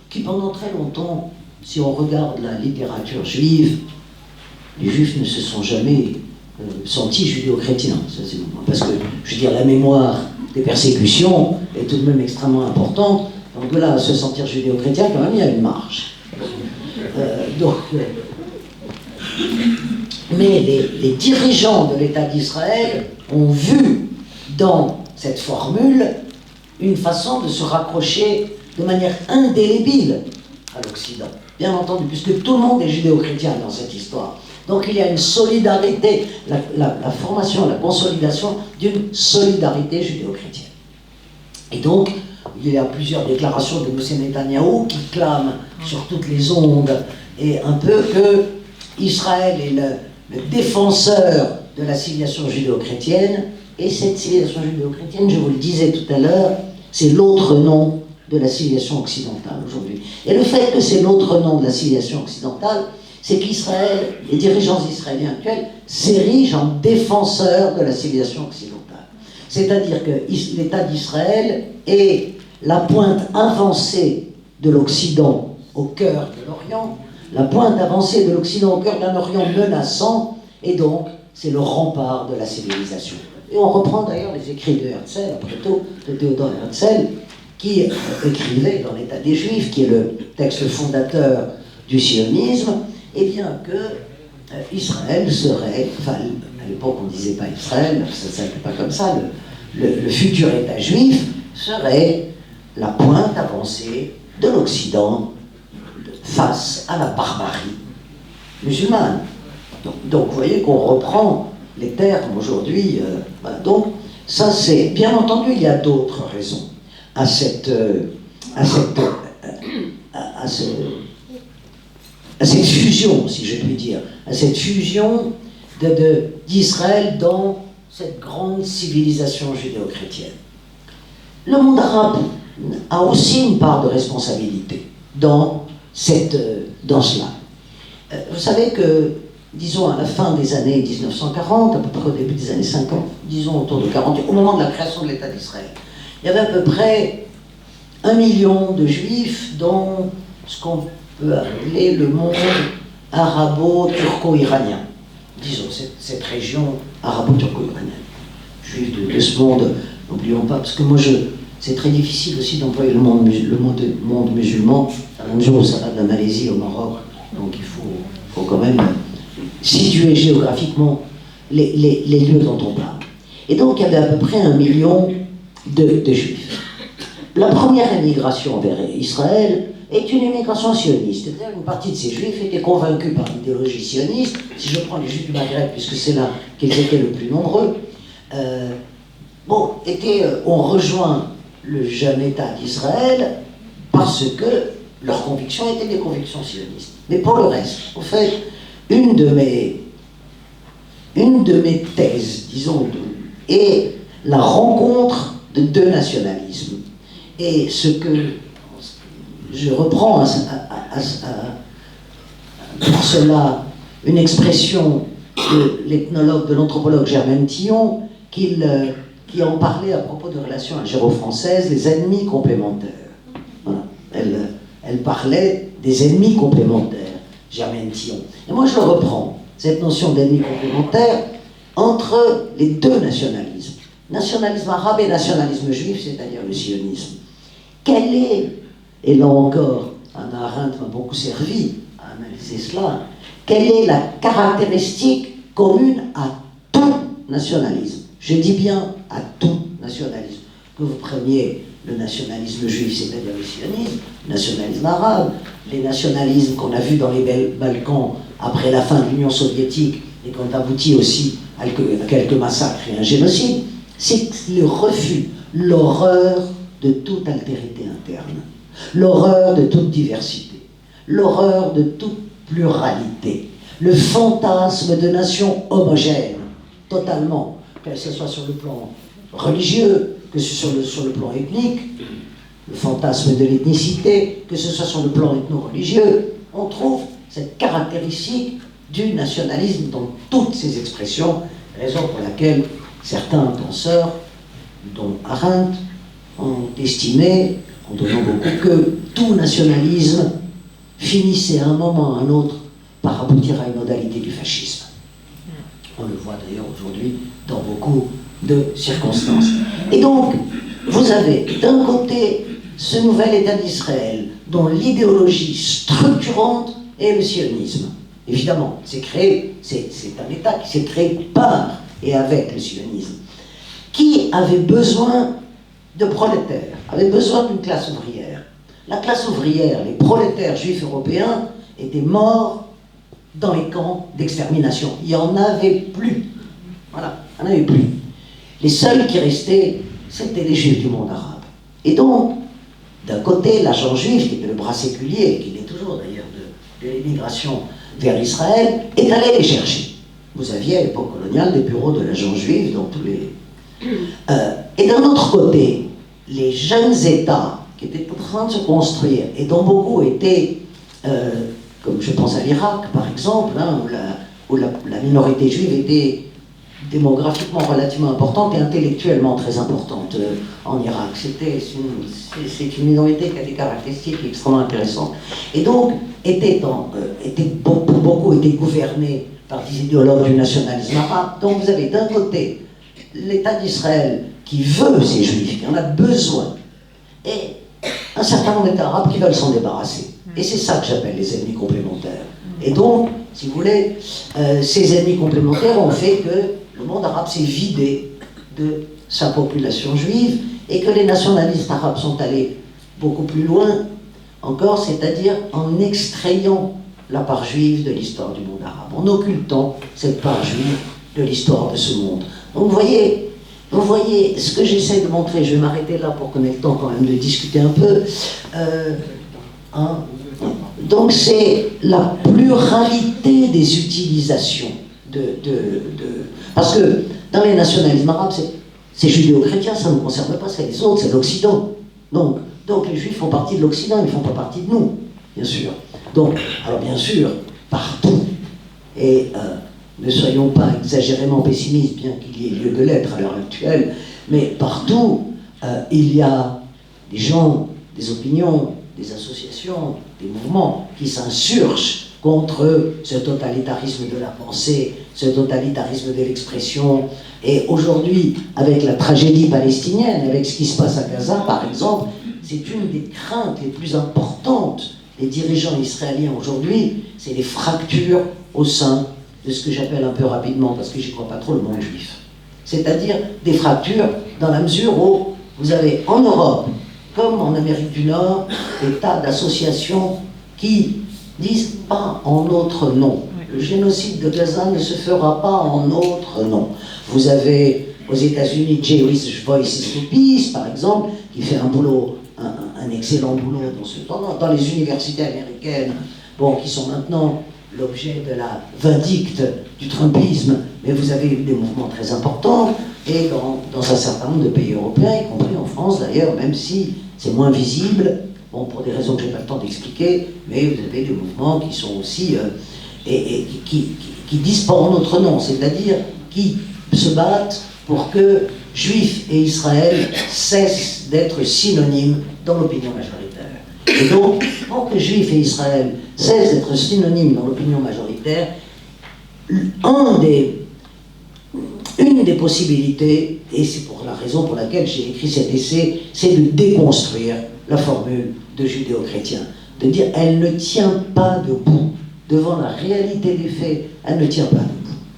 S4: qui pendant très longtemps, si on regarde la littérature juive, les juifs ne se sont jamais sentis judéo-chrétiens. Parce que, je veux dire, la mémoire des persécutions est tout de même extrêmement importante. Donc de là à se sentir judéo-chrétien, quand même, il y a une marge. Mais les dirigeants de l'État d'Israël ont vu dans cette formule une façon de se raccrocher de manière indélébile à l'Occident. Bien entendu, puisque tout le monde est judéo-chrétien dans cette histoire. Donc il y a une solidarité, la formation, la consolidation d'une solidarité judéo-chrétienne. Et donc, il y a plusieurs déclarations de M. Netanyahou qui clament sur toutes les ondes et un peu que Israël est le défenseur de la civilisation judéo-chrétienne, et cette civilisation judéo-chrétienne, je vous le disais tout à l'heure, c'est l'autre nom de la civilisation occidentale aujourd'hui. Et le fait que c'est l'autre nom de la civilisation occidentale, c'est qu'Israël, les dirigeants israéliens actuels, s'érigent en défenseurs de la civilisation occidentale. C'est-à-dire que l'État d'Israël est la pointe avancée de l'Occident au cœur de l'Orient, la pointe avancée de l'Occident au cœur d'un Orient menaçant, et donc c'est le rempart de la civilisation. Et on reprend d'ailleurs les écrits de Herzl, après tout, de Théodore Herzl, qui écrivait dans l'État des Juifs, qui est le texte fondateur du sionisme, et bien que Israël serait, enfin à l'époque on ne disait pas Israël, ça ne s'appelait pas comme ça, le futur État juif serait la pointe avancée de l'Occident face à la barbarie musulmane. Donc vous voyez qu'on reprend les termes aujourd'hui. Donc ça c'est, bien entendu, il y a d'autres raisons à cette fusion, si je puis dire, à cette fusion d'Israël dans cette grande civilisation judéo-chrétienne. Le monde arabe a aussi une part de responsabilité dans cela. Vous savez que, disons à la fin des années 1940, à peu près au début des années 50, disons autour de 40, au moment de la création de l'État d'Israël, il y avait à peu près 1 million de juifs dans ce qu'on peut appeler le monde arabo-turco-iranien. Disons, cette région arabo-turco-iranienne. Juifs de ce monde, n'oublions pas, parce que moi c'est très difficile aussi d'employer le monde musulman, à la mesure où ça va de la Malaisie au Maroc, donc il faut quand même situer géographiquement les lieux dont on parle. Et donc il y avait à peu près 1 million de juifs. La première émigration vers Israël est une immigration sioniste. C'est-à-dire une partie de ces juifs étaient convaincus par l'idéologie sioniste. Si je prends les juifs du Maghreb, puisque c'est là qu'ils étaient le plus nombreux, ont rejoint le jeune État d'Israël parce que leurs convictions étaient des convictions sionistes. Mais pour le reste, en fait, une de mes thèses, disons, est la rencontre de deux nationalismes. Et ce que je reprends pour cela une expression de l'ethnologue, de l'anthropologue Germaine Tillon, qui en parlait à propos de relations algéro-françaises, les ennemis complémentaires. Voilà. Elle parlait des ennemis complémentaires, Germaine Tillon. Et moi je le reprends, cette notion d'ennemis complémentaires, entre les deux nationalismes. Nationalisme arabe et nationalisme juif, c'est-à-dire le sionisme. Quel est, et là encore, Hannah Arendt m'a beaucoup servi à analyser cela, quelle est la caractéristique commune à tout nationalisme? Je dis bien à tout nationalisme. Que vous preniez le nationalisme juif, c'est-à-dire le sionisme, le nationalisme arabe, les nationalismes qu'on a vus dans les Balkans après la fin de l'Union soviétique et qui ont abouti aussi à quelques massacres et un génocide, c'est le refus, l'horreur de toute altérité interne, l'horreur de toute diversité, l'horreur de toute pluralité, le fantasme de nations homogènes, totalement, que ce soit sur le plan religieux, que ce soit sur le plan ethnique, le fantasme de l'ethnicité, que ce soit sur le plan ethno-religieux, on trouve cette caractéristique du nationalisme dans toutes ses expressions, raison pour laquelle certains penseurs, dont Arendt, ont estimé, en donnant beaucoup, que tout nationalisme finissait à un moment ou à un autre par aboutir à une modalité du fascisme. On le voit d'ailleurs aujourd'hui dans beaucoup de circonstances. Et donc, vous avez d'un côté ce nouvel État d'Israël, dont l'idéologie structurante est le sionisme. Évidemment, c'est un État qui s'est créé par et avec le sionisme, qui avait besoin de prolétaires, avait besoin d'une classe ouvrière. La classe ouvrière, les prolétaires juifs européens, étaient morts dans les camps d'extermination. Il n'y en avait plus. Voilà, il n'y en avait plus. Les seuls qui restaient, c'était les juifs du monde arabe. Et donc, d'un côté, l'agent juif, qui était le bras séculier, qui l'est toujours d'ailleurs de l'immigration vers Israël est allé les chercher. Vous aviez à l'époque coloniale des bureaux de l'agent juif dans tous les... et d'un autre côté, les jeunes États qui étaient en train de se construire et dont beaucoup étaient, comme je pense à l'Irak par exemple, hein, où la minorité juive était démographiquement relativement importante et intellectuellement très importante en Irak. C'est une minorité qui a des caractéristiques extrêmement intéressantes. Et donc, beaucoup étaient gouvernés par des idéologues du nationalisme arabe. Donc vous avez d'un côté l'État d'Israël qui veut ces juifs, qui en a besoin, et un certain nombre d'États arabes qui veulent s'en débarrasser. Et c'est ça que j'appelle les ennemis complémentaires. Et donc, si vous voulez, ces ennemis complémentaires ont fait que le monde arabe s'est vidé de sa population juive et que les nationalistes arabes sont allés beaucoup plus loin encore, c'est-à-dire en extrayant la part juive de l'histoire du monde arabe, en occultant cette part juive de l'histoire de ce monde. Donc vous voyez ce que j'essaie de montrer, je vais m'arrêter là pour qu'on ait le temps quand même de discuter un peu. Donc c'est la pluralité des utilisations parce que dans les nationalismes arabes, c'est judéo-chrétien, ça ne nous concerne pas, c'est les autres, c'est l'Occident. Donc les Juifs font partie de l'Occident, ils ne font pas partie de nous, bien sûr. Donc, alors bien sûr, partout, et ne soyons pas exagérément pessimistes, bien qu'il y ait lieu de l'être à l'heure actuelle, mais partout, il y a des gens, des opinions, des associations, des mouvements qui s'insurgent contre ce totalitarisme de la pensée, ce totalitarisme de l'expression. Et aujourd'hui, avec la tragédie palestinienne, avec ce qui se passe à Gaza, par exemple, c'est une des craintes les plus importantes des dirigeants israéliens aujourd'hui, c'est les fractures au sein de ce que j'appelle un peu rapidement, parce que j'y crois pas trop, le monde juif. C'est-à-dire des fractures dans la mesure où vous avez en Europe, comme en Amérique du Nord, des tas d'associations qui disent pas en notre nom. Le génocide de Gaza ne se fera pas en notre nom. Vous avez aux États-Unis Jewish Voices for Peace, par exemple, qui fait un excellent boulot dans les universités américaines, qui sont maintenant l'objet de la vindicte du trumpisme, mais vous avez eu des mouvements très importants, et dans un certain nombre de pays européens, y compris en France d'ailleurs, même si c'est moins visible, pour des raisons que je n'ai pas le temps d'expliquer, mais vous avez des mouvements qui sont aussi, qui disent pas en notre nom, c'est-à-dire qui se battent pour que Juifs et Israël cessent d'être synonymes dans l'opinion majoritaire. Et donc, pour que Juifs et Israël cessent d'être synonymes dans l'opinion majoritaire, une des possibilités, et c'est pour la raison pour laquelle j'ai écrit cet essai, c'est de déconstruire la formule de judéo-chrétien, de dire elle ne tient pas debout devant la réalité des faits, elle ne tient pas debout.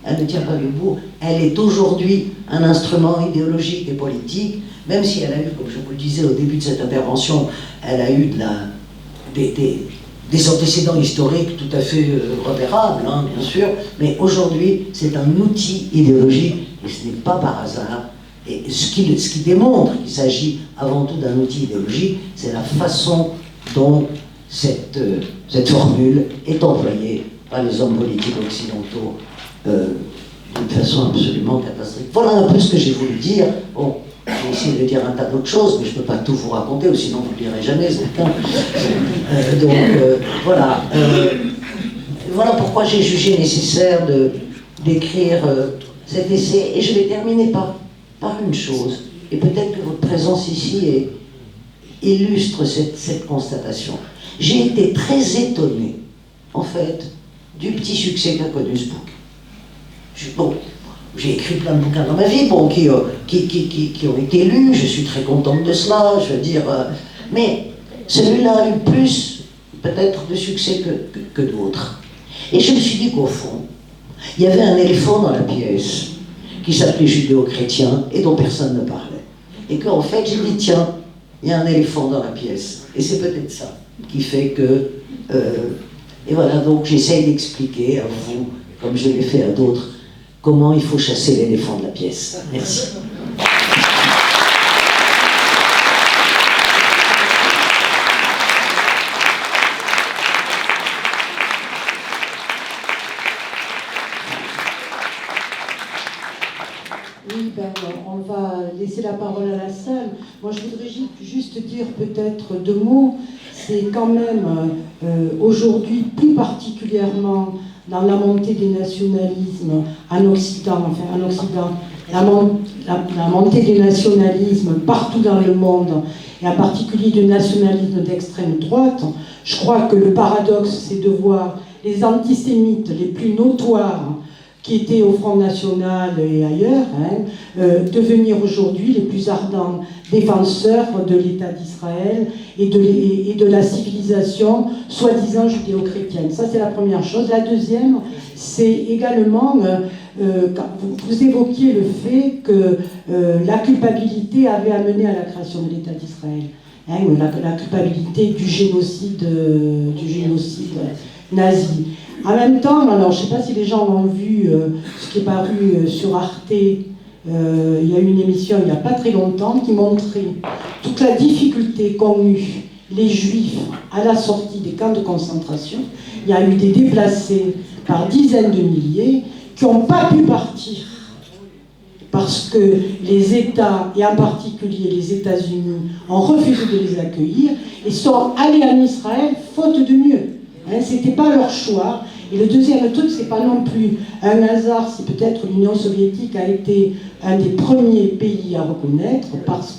S4: Elle ne tient pas debout, elle est aujourd'hui un instrument idéologique et politique, même si elle a eu, comme je vous le disais au début de cette intervention, elle a eu des antécédents historiques tout à fait repérables, bien sûr, mais aujourd'hui c'est un outil idéologique et ce n'est pas par hasard. Et ce qui démontre qu'il s'agit avant tout d'un outil idéologique, c'est la façon dont cette formule est employée par les hommes politiques occidentaux d'une façon absolument catastrophique. Voilà un peu ce que j'ai voulu dire. Bon, j'ai essayé de dire un tas d'autres choses, mais je ne peux pas tout vous raconter, ou sinon vous ne le direz jamais, ce bouquin. Voilà. Voilà pourquoi j'ai jugé nécessaire d'écrire cet essai. Et je vais terminer par une chose, et peut-être que votre présence ici illustre cette constatation. J'ai été très étonné, en fait, du petit succès qu'a connu ce bouquin. J'ai écrit plein de bouquins dans ma vie, qui ont été lus, je suis très contente de cela, je veux dire, mais celui-là a eu plus, peut-être, de succès que d'autres. Et je me suis dit qu'au fond, il y avait un éléphant dans la pièce, qui s'appelait judéo-chrétien, et dont personne ne parlait. Et qu'en fait, j'ai dit, tiens, il y a un éléphant dans la pièce, et c'est peut-être ça qui fait que... et voilà, donc j'essaye d'expliquer à vous, comme je l'ai fait à d'autres, comment il faut chasser l'éléphant de la pièce. Merci.
S1: on va laisser la parole à la salle. Moi, je voudrais juste dire peut-être deux mots. C'est quand même aujourd'hui, plus particulièrement dans la montée des nationalismes en Occident, la montée des nationalismes partout dans le monde, et en particulier du nationalisme d'extrême droite, je crois que le paradoxe, c'est de voir les antisémites les plus notoires qui étaient au Front National et ailleurs, devenir aujourd'hui les plus ardents défenseurs de l'État d'Israël et de la civilisation soi-disant judéo-chrétienne. Ça, c'est la première chose. La deuxième, c'est également, vous évoquiez le fait que la culpabilité avait amené à la création de l'État d'Israël. La culpabilité du génocide nazi. En même temps, alors je ne sais pas si les gens ont vu ce qui est paru sur Arte, il y a eu une émission il n'y a pas très longtemps qui montrait toute la difficulté qu'ont eu les Juifs à la sortie des camps de concentration. Il y a eu des déplacés par dizaines de milliers qui n'ont pas pu partir parce que les États, et en particulier les États-Unis, ont refusé de les accueillir et sont allés en Israël faute de mieux. Ce n'était pas leur choix. Et le deuxième truc, c'est pas non plus un hasard si peut-être l'Union soviétique a été un des premiers pays à reconnaître, parce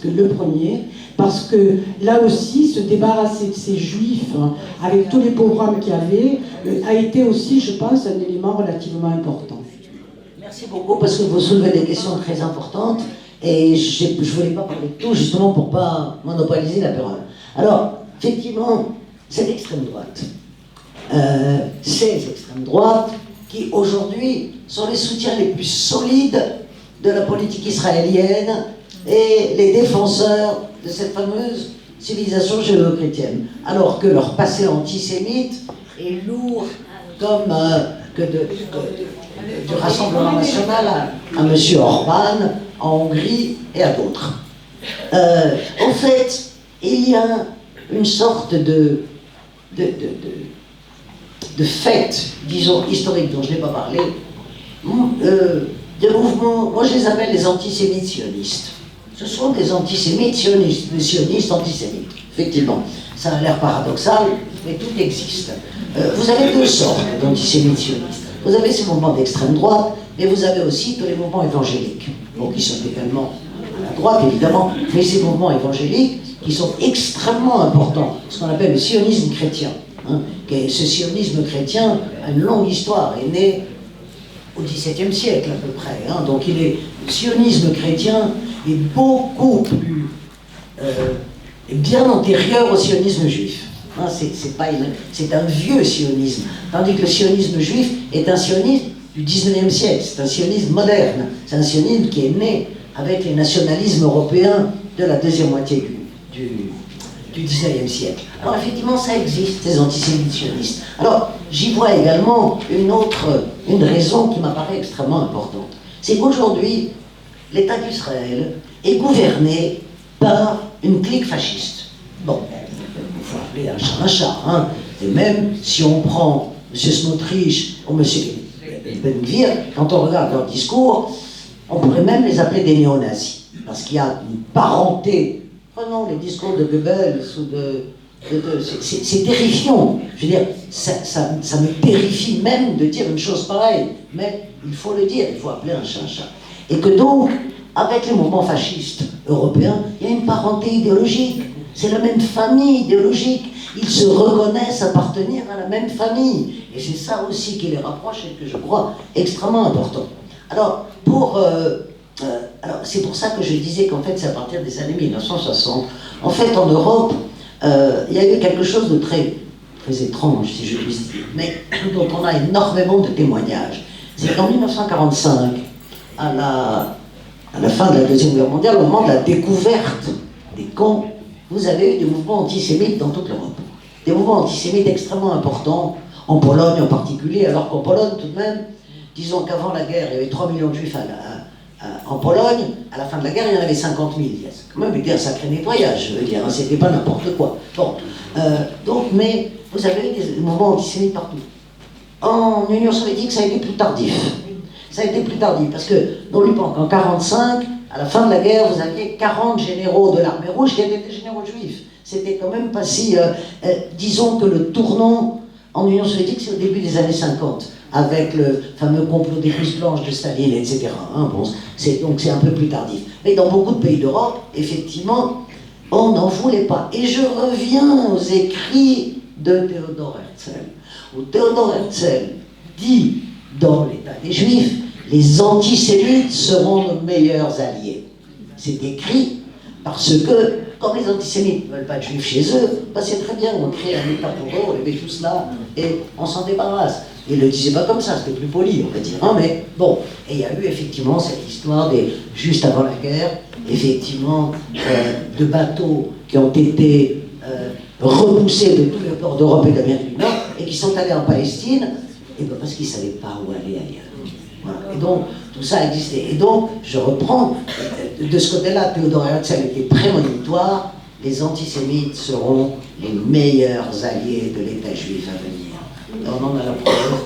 S1: que là aussi, se débarrasser de ces juifs, avec tous les pogroms qu'il y avait, a été aussi, je pense, un élément relativement important.
S4: Merci beaucoup, parce que vous soulevez des questions très importantes, et je ne voulais pas parler de tout, justement pour ne pas monopoliser la parole. Alors, effectivement, c'est l'extrême droite. Ces extrêmes droites qui aujourd'hui sont les soutiens les plus solides de la politique israélienne et les défenseurs de cette fameuse civilisation judéo-chrétienne, alors que leur passé antisémite est lourd comme du Rassemblement national à M. Orban en Hongrie et à d'autres. En fait, il y a une sorte de fait, disons, historique dont je n'ai pas parlé, des mouvements, moi je les appelle les antisémites sionistes. Ce sont des antisémites sionistes, des sionistes antisémites, effectivement. Ça a l'air paradoxal, mais tout existe. Vous avez deux sortes d'antisémites sionistes. Vous avez ces mouvements d'extrême droite, mais vous avez aussi tous les mouvements évangéliques, bon, qui sont également à la droite, évidemment, mais ces mouvements évangéliques qui sont extrêmement importants, ce qu'on appelle le sionisme chrétien. Ce sionisme chrétien a une longue histoire, est né au XVIIe siècle à peu près. Donc le sionisme chrétien est beaucoup plus bien antérieur au sionisme juif. C'est un vieux sionisme, tandis que le sionisme juif est un sionisme du XIXe siècle, c'est un sionisme moderne, c'est un sionisme qui est né avec les nationalismes européens de la deuxième moitié du XIXe siècle. Alors effectivement, ça existe, ces antisémites sionistes. Alors, j'y vois également une raison qui m'apparaît extrêmement importante. C'est qu'aujourd'hui, l'État d'Israël est gouverné par une clique fasciste. Bon, il faut appeler un chat, Et même si on prend M. Smotrich ou M. Ben Gvir, quand on regarde leur discours, on pourrait même les appeler des néo-nazis. Parce qu'il y a une parenté. Prenons les discours de Goebbels ou c'est terrifiant. Je veux dire, ça me terrifie même de dire une chose pareille. Mais il faut le dire, il faut appeler un chat un chat. Et que donc, avec les mouvements fascistes européens, il y a une parenté idéologique. C'est la même famille idéologique. Ils se reconnaissent appartenir à la même famille. Et c'est ça aussi qui les rapproche et que je crois extrêmement important. Alors, c'est pour ça que je disais qu'en fait, c'est à partir des années 1960. En fait, en Europe, il y a eu quelque chose de très, très étrange, si je puis dire, mais dont on a énormément de témoignages. C'est qu'en 1945, à la fin de la Deuxième Guerre mondiale, au moment de la découverte des camps, vous avez eu des mouvements antisémites dans toute l'Europe. Des mouvements antisémites extrêmement importants, en Pologne en particulier, alors qu'en Pologne, tout de même, disons qu'avant la guerre, il y avait 3 millions de juifs en Pologne, à la fin de la guerre, il y en avait 50 000. C'est quand même un sacré nettoyage, je veux dire, c'était pas n'importe quoi. Bon, mais vous avez eu des mouvements antisémites partout. En Union soviétique, ça a été plus tardif. Ça a été plus tardif, parce que n'oubliez pas qu'en 1945, à la fin de la guerre, vous aviez 40 généraux de l'armée rouge qui étaient des généraux juifs. C'était quand même pas si... disons que le tournant en Union soviétique, c'est au début des années 50, avec le fameux complot des blouses blanches de Staline, etc. Hein, bon, donc c'est un peu plus tardif. Mais dans beaucoup de pays d'Europe, effectivement, on n'en voulait pas. Et je reviens aux écrits de Théodore Herzl, où Théodore Herzl dit, dans l'État des Juifs, les antisémites seront nos meilleurs alliés. C'est écrit parce que, comme les antisémites ne veulent pas de juifs chez eux, bah c'est très bien, on crée un État pour eux, on les met tous là, et on s'en débarrasse. Il ne le disait pas comme ça, c'était plus poli, on va dire. Hein, mais bon, et il y a eu effectivement cette histoire, juste avant la guerre, effectivement, de bateaux qui ont été repoussés de tous les ports d'Europe et d'Amérique du Nord, et qui sont allés en Palestine, et ben parce qu'ils ne savaient pas où aller ailleurs. Voilà. Et donc, tout ça existait. Et donc, je reprends, de ce côté-là, Théodore Herzl était prémonitoire, les antisémites seront les meilleurs alliés de l'État juif à venir. Et on en a la preuve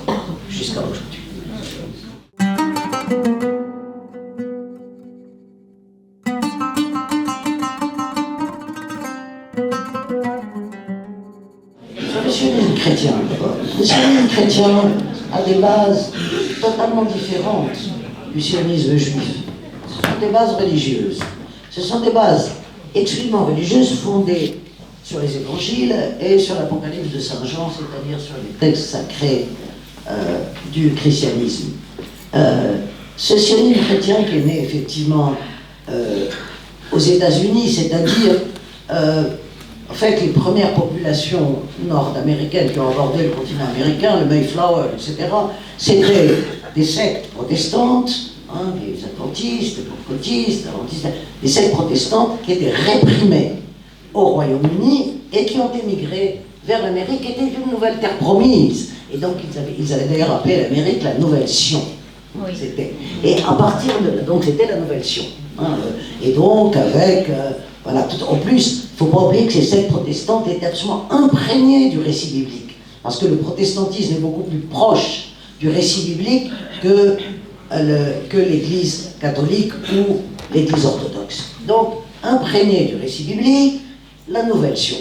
S4: jusqu'à aujourd'hui. Sur le sionisme chrétien, le sionisme chrétien a des bases totalement différentes du sionisme juif. Ce sont des bases religieuses. Ce sont des bases exclusivement religieuses fondées sur les évangiles et sur l'Apocalypse de Saint Jean, c'est-à-dire sur les textes sacrés du christianisme. Ce sionisme chrétien qui est né effectivement aux États-Unis, c'est-à-dire en fait les premières populations nord-américaines qui ont abordé le continent américain, le Mayflower, etc., c'était des sectes protestantes, hein, des adventistes, des pentecôtistes, des sectes protestantes qui étaient réprimées au Royaume-Uni et qui ont émigré vers l'Amérique, qui était une nouvelle terre promise. Et donc ils avaient d'ailleurs appelé l'Amérique la Nouvelle Sion. Oui. Et à partir de... Donc c'était la Nouvelle Sion. Hein, et donc avec... voilà, en plus, il ne faut pas oublier que ces sectes protestantes étaient absolument imprégnées du récit biblique. Parce que le protestantisme est beaucoup plus proche du récit biblique que l'Église catholique ou l'Église orthodoxe. Donc, imprégné du récit biblique, la Nouvelle Sion.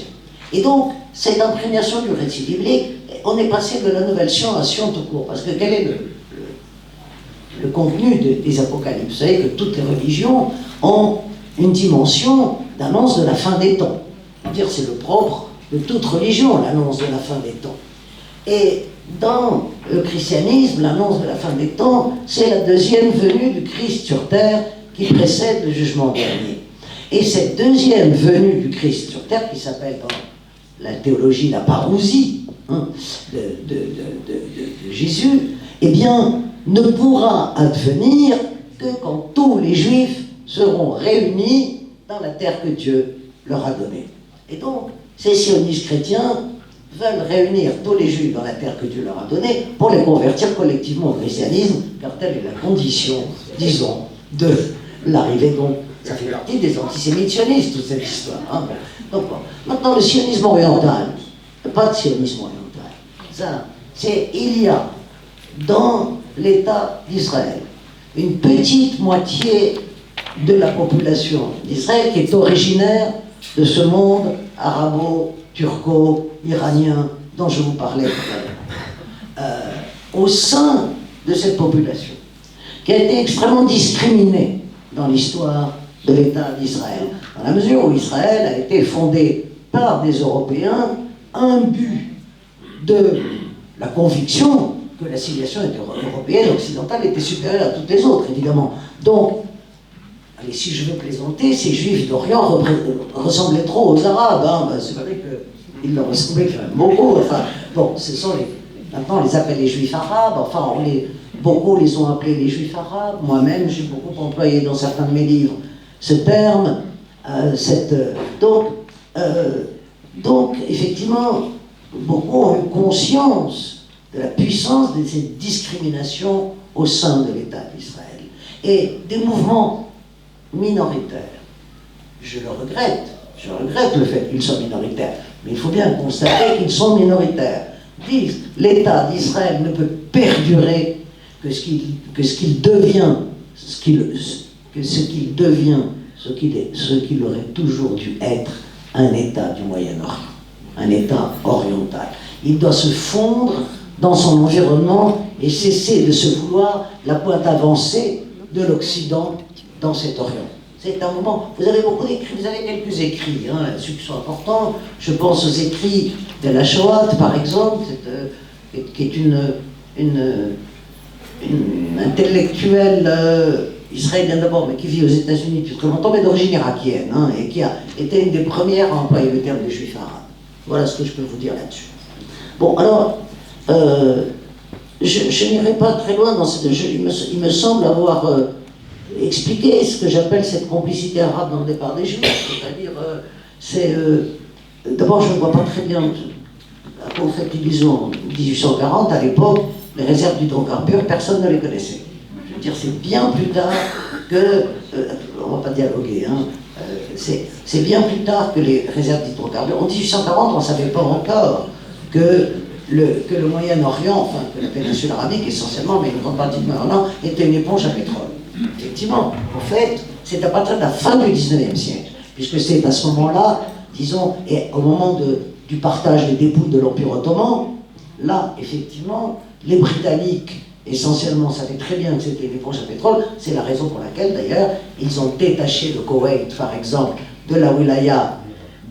S4: Et donc, cette imprégnation du récit biblique, on est passé de la Nouvelle Sion à Sion tout court. Parce que quel est le contenu des Apocalypses? Vous savez que toutes les religions ont une dimension d'annonce de la fin des temps. C'est le propre de toute religion, l'annonce de la fin des temps. Et dans le christianisme, l'annonce de la fin des temps, c'est la deuxième venue du Christ sur terre qui précède le jugement dernier. Et cette deuxième venue du Christ sur terre, qui s'appelle dans la théologie la parousie hein, de Jésus, eh bien, ne pourra advenir que quand tous les Juifs seront réunis dans la terre que Dieu leur a donnée. Et donc, ces sionistes chrétiens veulent réunir tous les Juifs dans la terre que Dieu leur a donnée pour les convertir collectivement au christianisme, car telle est la condition, disons, de l'arrivée. Donc, ça fait partie des antisémites sionistes, toute cette histoire. Hein. Donc, bon. Maintenant, le sionisme oriental, pas de sionisme oriental. Ça, il y a dans l'État d'Israël une petite moitié de la population d'Israël qui est originaire de ce monde arabo-turco-iranien dont je vous parlais tout à l'heure. Au sein de cette population, qui a été extrêmement discriminée dans l'histoire de l'État d'Israël, dans la mesure où Israël a été fondé par des Européens, un but de la conviction que la civilisation européenne, occidentale, était supérieure à toutes les autres, évidemment. Donc, allez, si je veux plaisanter, ces Juifs d'Orient ressemblaient trop aux Arabes. Hein. Ben, c'est vrai qu'ils leur ressemblaient quand même beaucoup. Enfin, bon, maintenant on les appelle les Juifs arabes. Enfin, beaucoup les ont appelés les Juifs arabes. Moi-même, j'ai beaucoup employé dans certains de mes livres ce terme. Donc, effectivement, beaucoup ont eu conscience de la puissance de cette discrimination au sein de l'État d'Israël. Et des mouvements minoritaires. Je regrette le fait qu'ils soient minoritaires, mais il faut bien constater qu'ils sont minoritaires. Disent, l'État d'Israël ne peut perdurer que ce qu'il devient, que ce qu'il devient, ce qu'il aurait toujours dû être, un État du Moyen-Orient, un État oriental. Il doit se fondre dans son environnement et cesser de se vouloir la pointe avancée de l'Occident dans cet Orient. C'est un moment, vous avez beaucoup d'écrits, vous avez quelques écrits là-dessus qui sont importants. Je pense aux écrits de la Shoah, par exemple, qui est une intellectuelle israélienne d'abord, mais qui vit aux États-Unis depuis très longtemps, mais d'origine irakienne, et qui a été une des premières à employer le terme de juif arabe. Voilà ce que je peux vous dire là-dessus. Bon, alors, je n'irai pas très loin dans cette... il me semble avoir expliqué ce que j'appelle cette complicité arabe dans le départ des Juifs, c'est-à-dire, d'abord, je ne vois pas très bien à quoi vous faites allusion. En 1840, à l'époque, les réserves d'hydrocarbures, personne ne les connaissait. Je veux dire, c'est bien plus tard que... on ne va pas dialoguer, c'est bien plus tard que les réserves d'hydrocarbures. En 1840, on ne savait pas encore que le Moyen-Orient, enfin que la péninsule arabique essentiellement, mais une grande partie du Moyen-Orient, était une éponge à pétrole. Effectivement, en fait, c'est à partir de la fin du XIXe siècle, puisque c'est à ce moment-là, disons, et au moment du partage des dépouilles de l'Empire ottoman, là, effectivement, les Britanniques, essentiellement, savaient très bien que c'était une éponge à pétrole. C'est la raison pour laquelle, d'ailleurs, ils ont détaché le Koweït, par exemple, de la wilaya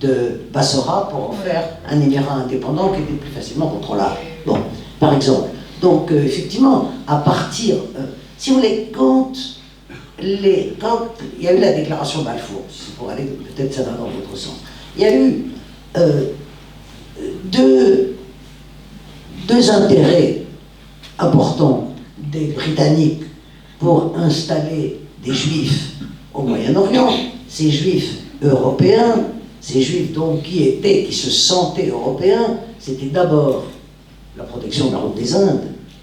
S4: de Bassora pour en faire un émirat indépendant qui était plus facilement contrôlable. Bon, par exemple. Donc, effectivement, à partir... si vous voulez, quand il y a eu la déclaration Balfour, c'est pour aller, peut-être ça va dans votre sens, il y a eu deux intérêts importants des Britanniques pour installer des Juifs au Moyen-Orient, ces Juifs européens, ces Juifs donc qui se sentaient européens, c'était d'abord la protection de la route des Indes.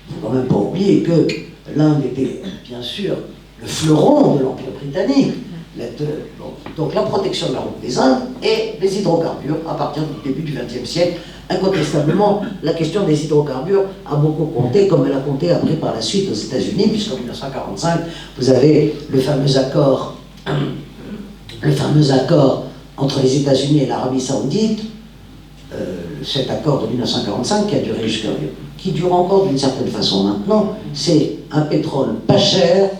S4: Il ne faut quand même pas oublier que l'Inde était bien sûr le fleuron de l'Empire britannique. Donc la protection de la route des Indes et les hydrocarbures à partir du début du XXe siècle. Incontestablement, la question des hydrocarbures a beaucoup compté, comme elle a compté après par la suite aux États-Unis, puisqu'en 1945, vous avez le fameux accord entre les États-Unis et l'Arabie Saoudite, cet accord de 1945 qui dure encore d'une certaine façon maintenant. C'est un pétrole pas cher.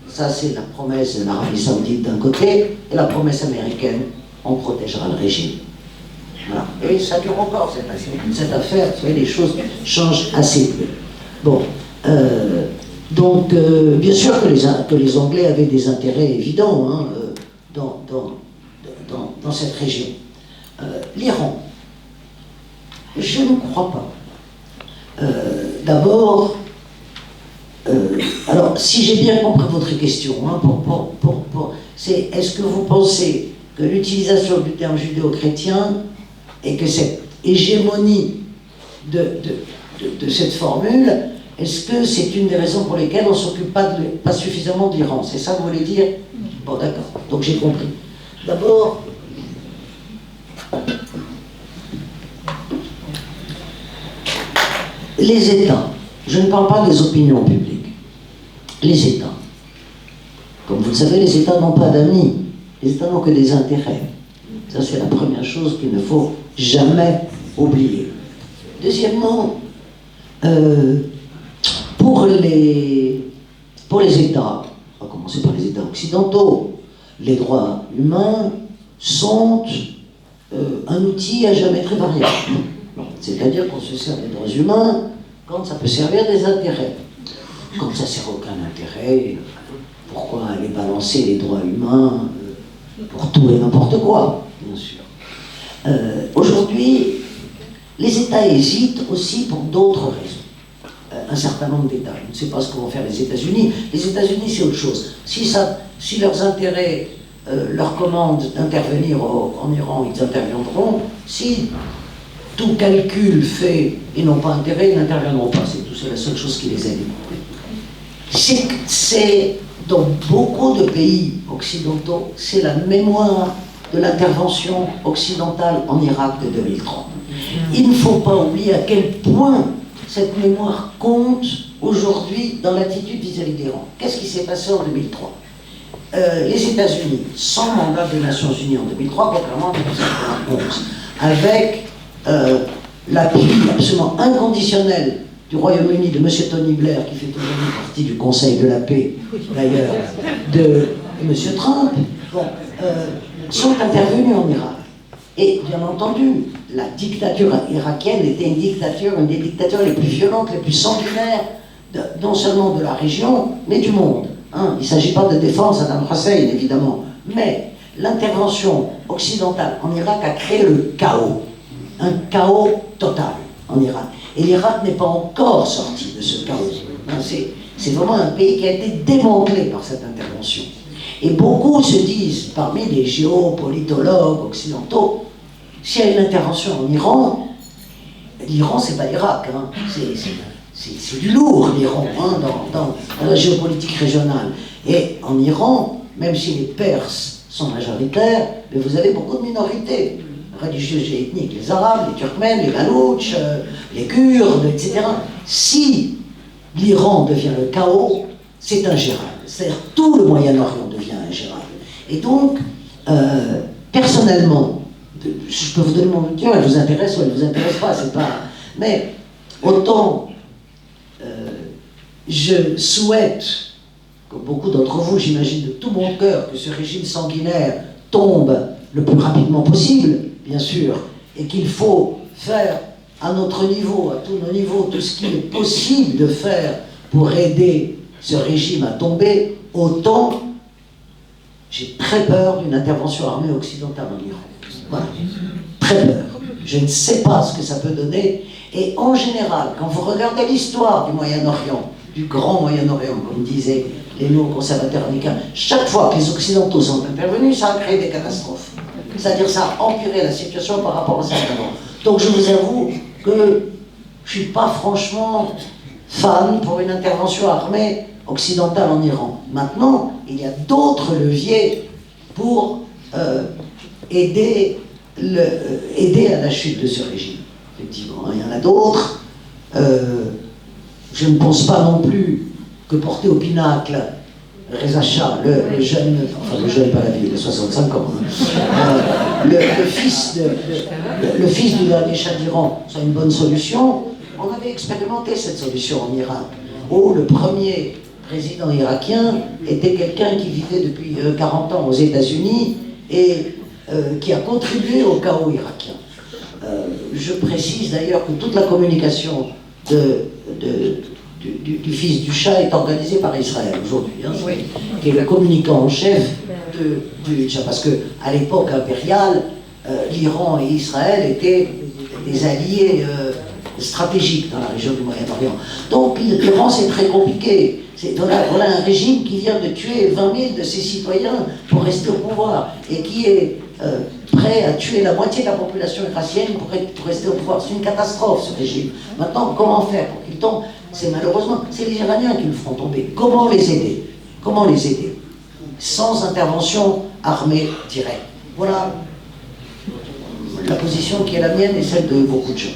S4: Ça, c'est la promesse de l'Arabie Saoudite d'un côté, et la promesse américaine, on protégera le régime. Voilà. Et ça dure encore, cette affaire. Vous savez, les choses changent assez peu. Bon. Donc, bien sûr que les Anglais avaient des intérêts évidents dans cette région. L'Iran, je ne crois pas. D'abord, alors, si j'ai bien compris votre question, c'est est-ce que vous pensez que l'utilisation du terme judéo-chrétien et que cette hégémonie de cette formule, est-ce que c'est une des raisons pour lesquelles on ne s'occupe pas suffisamment de l'Iran? C'est ça que vous voulez dire? Bon, d'accord, donc j'ai compris. D'abord, les États, je ne parle pas des opinions publiques, les États. Comme vous le savez, les États n'ont pas d'amis, les États n'ont que des intérêts. Ça, c'est la première chose qu'il ne faut jamais oublier. Deuxièmement, pour les États, on va commencer par les États occidentaux, les droits humains sont un outil à géométrie variable. C'est-à-dire qu'on se sert des droits humains quand ça peut servir des intérêts. Quand ça ne sert aucun intérêt, pourquoi aller balancer les droits humains pour tout et n'importe quoi, bien sûr. Aujourd'hui, les États hésitent aussi pour d'autres raisons. Un certain nombre d'États. Je ne sais pas ce que vont faire les États-Unis. Les États-Unis, c'est autre chose. Si leurs intérêts leur commandent d'intervenir en Iran, ils interviendront. Si tout calcul fait et n'ont pas intérêt, ils n'interviendront pas. C'est la seule chose qui les aide. C'est dans beaucoup de pays occidentaux, c'est la mémoire de l'intervention occidentale en Irak de 2003. Il ne faut pas oublier à quel point cette mémoire compte aujourd'hui dans l'attitude vis-à-vis d'Iran. Qu'est-ce qui s'est passé en 2003? les États-Unis, sans mandat des Nations Unies en 2003, contrairement à 1991, avec l'appui absolument inconditionnel du Royaume-Uni de M. Tony Blair, qui fait aujourd'hui partie du Conseil de la paix, d'ailleurs, de M. Trump, sont intervenus en Irak. Et bien entendu, la dictature irakienne était une des dictatures les plus violentes, les plus sanguinaires, non seulement de la région, mais du monde. Hein. Il ne s'agit pas de défendre Saddam Hussein, évidemment, mais l'intervention occidentale en Irak a créé le chaos, un chaos total en Irak. Et l'Irak n'est pas encore sorti de ce chaos. Hein. C'est vraiment un pays qui a été démantelé par cette intervention. Et beaucoup se disent, parmi les géopolitologues occidentaux, s'il y a une intervention en Iran, l'Iran c'est pas l'Irak, hein. C'est du lourd l'Iran hein, dans la géopolitique régionale. Et en Iran, même si les Perses sont majoritaires, mais vous avez beaucoup de minorités religieuses et ethniques, les Arabes, les Turkmènes, les Baloutches, les Kurdes, etc. Si l'Iran devient le chaos, c'est ingérable. C'est-à-dire tout le Moyen-Orient devient ingérable. Et donc, personnellement, je peux vous donner mon opinion, elle vous intéresse ou elle ne vous intéresse pas, c'est pas... Mais autant je souhaite, comme beaucoup d'entre vous, j'imagine de tout mon cœur, que ce régime sanguinaire tombe le plus rapidement possible, bien sûr, et qu'il faut faire à notre niveau, à tous nos niveaux, tout ce qu'il est possible de faire pour aider ce régime à tomber, autant j'ai très peur d'une intervention armée occidentale en Iran. Voilà. Très peur. Je ne sais pas ce que ça peut donner. Et en général, quand vous regardez l'histoire du Moyen-Orient, du grand Moyen-Orient, comme disaient les néoconservateurs américains, chaque fois que les Occidentaux sont intervenus, ça a créé des catastrophes. C'est-à-dire ça a empiré la situation par rapport à ça d'avant. Donc je vous avoue que je ne suis pas franchement fan pour une intervention armée occidentale en Iran. Maintenant, il y a d'autres leviers pour aider à la chute de ce régime. Effectivement, il y en a d'autres. Je ne pense pas non plus que porter au pinacle Reza Shah, le jeune, enfin le jeune pas la vie, il a 65 ans, hein, le fils du dernier Shah d'Iran, c'est une bonne solution. On avait expérimenté cette solution en Irak, où le premier président irakien était quelqu'un qui vivait depuis 40 ans aux États-Unis et qui a contribué au chaos irakien. Je précise d'ailleurs que toute la communication du fils du Shah est organisée par Israël aujourd'hui, hein, qui est le communicant en chef du Shah, parce qu'à l'époque impériale, l'Iran et Israël étaient des alliés stratégiques dans la région du Moyen-Orient. Donc l'Iran c'est très compliqué. Voilà un régime qui vient de tuer 20 000 de ses citoyens pour rester au pouvoir et qui est prêt à tuer la moitié de la population irakienne pour rester au pouvoir. C'est une catastrophe ce régime. Maintenant, comment faire pour qu'il tombe? C'est malheureusement, c'est les Iraniens qui le feront tomber. Comment les aider? Comment les aider? Sans intervention armée directe. Voilà la position qui est la mienne et celle de beaucoup de gens.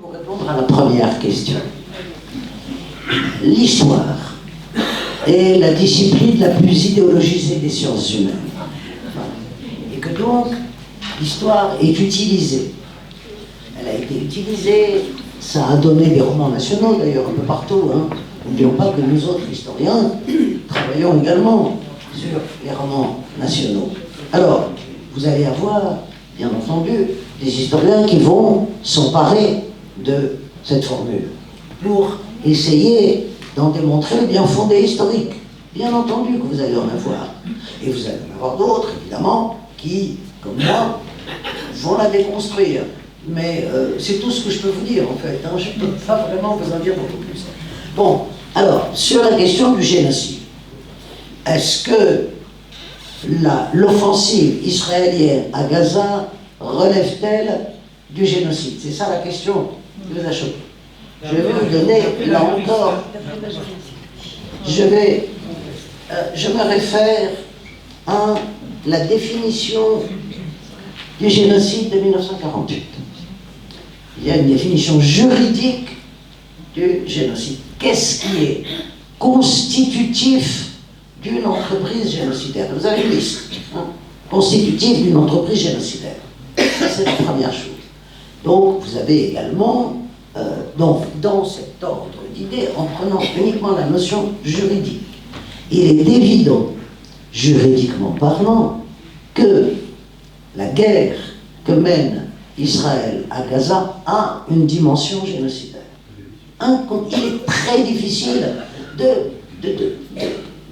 S4: Pour répondre à la première question, l'histoire est la discipline la plus idéologisée des sciences humaines. Et que donc, l'histoire est utilisée. Elle a été utilisée, ça a donné des romans nationaux d'ailleurs un peu partout. Hein. N'oublions pas que nous autres historiens travaillons également sur les romans nationaux. Alors, vous allez avoir, bien entendu, des historiens qui vont s'emparer de cette formule pour essayer d'en démontrer le bien fondé historique. Bien entendu que vous allez en avoir. Et vous allez en avoir d'autres, évidemment, qui, comme moi, vont la déconstruire. Mais c'est tout ce que je peux vous dire, en fait. Hein. Je ne peux pas vraiment vous en dire beaucoup plus. Bon, alors, sur la question du génocide, est-ce que l'offensive israélienne à Gaza relève-t-elle du génocide? C'est ça la question qui vous a choqué. Je vais vous donner, là encore, je me réfère à la définition du génocide de 1948. il y a une définition juridique du génocide. Qu'est-ce qui est constitutif d'une entreprise génocidaire? Vous avez une liste, hein, constitutive d'une entreprise génocidaire. Ça, c'est la première chose. Donc, vous avez également, donc, dans cet ordre d'idées, en prenant uniquement la notion juridique, il est évident, juridiquement parlant, que la guerre que mène Israël à Gaza a une dimension génocidaire. Il est très difficile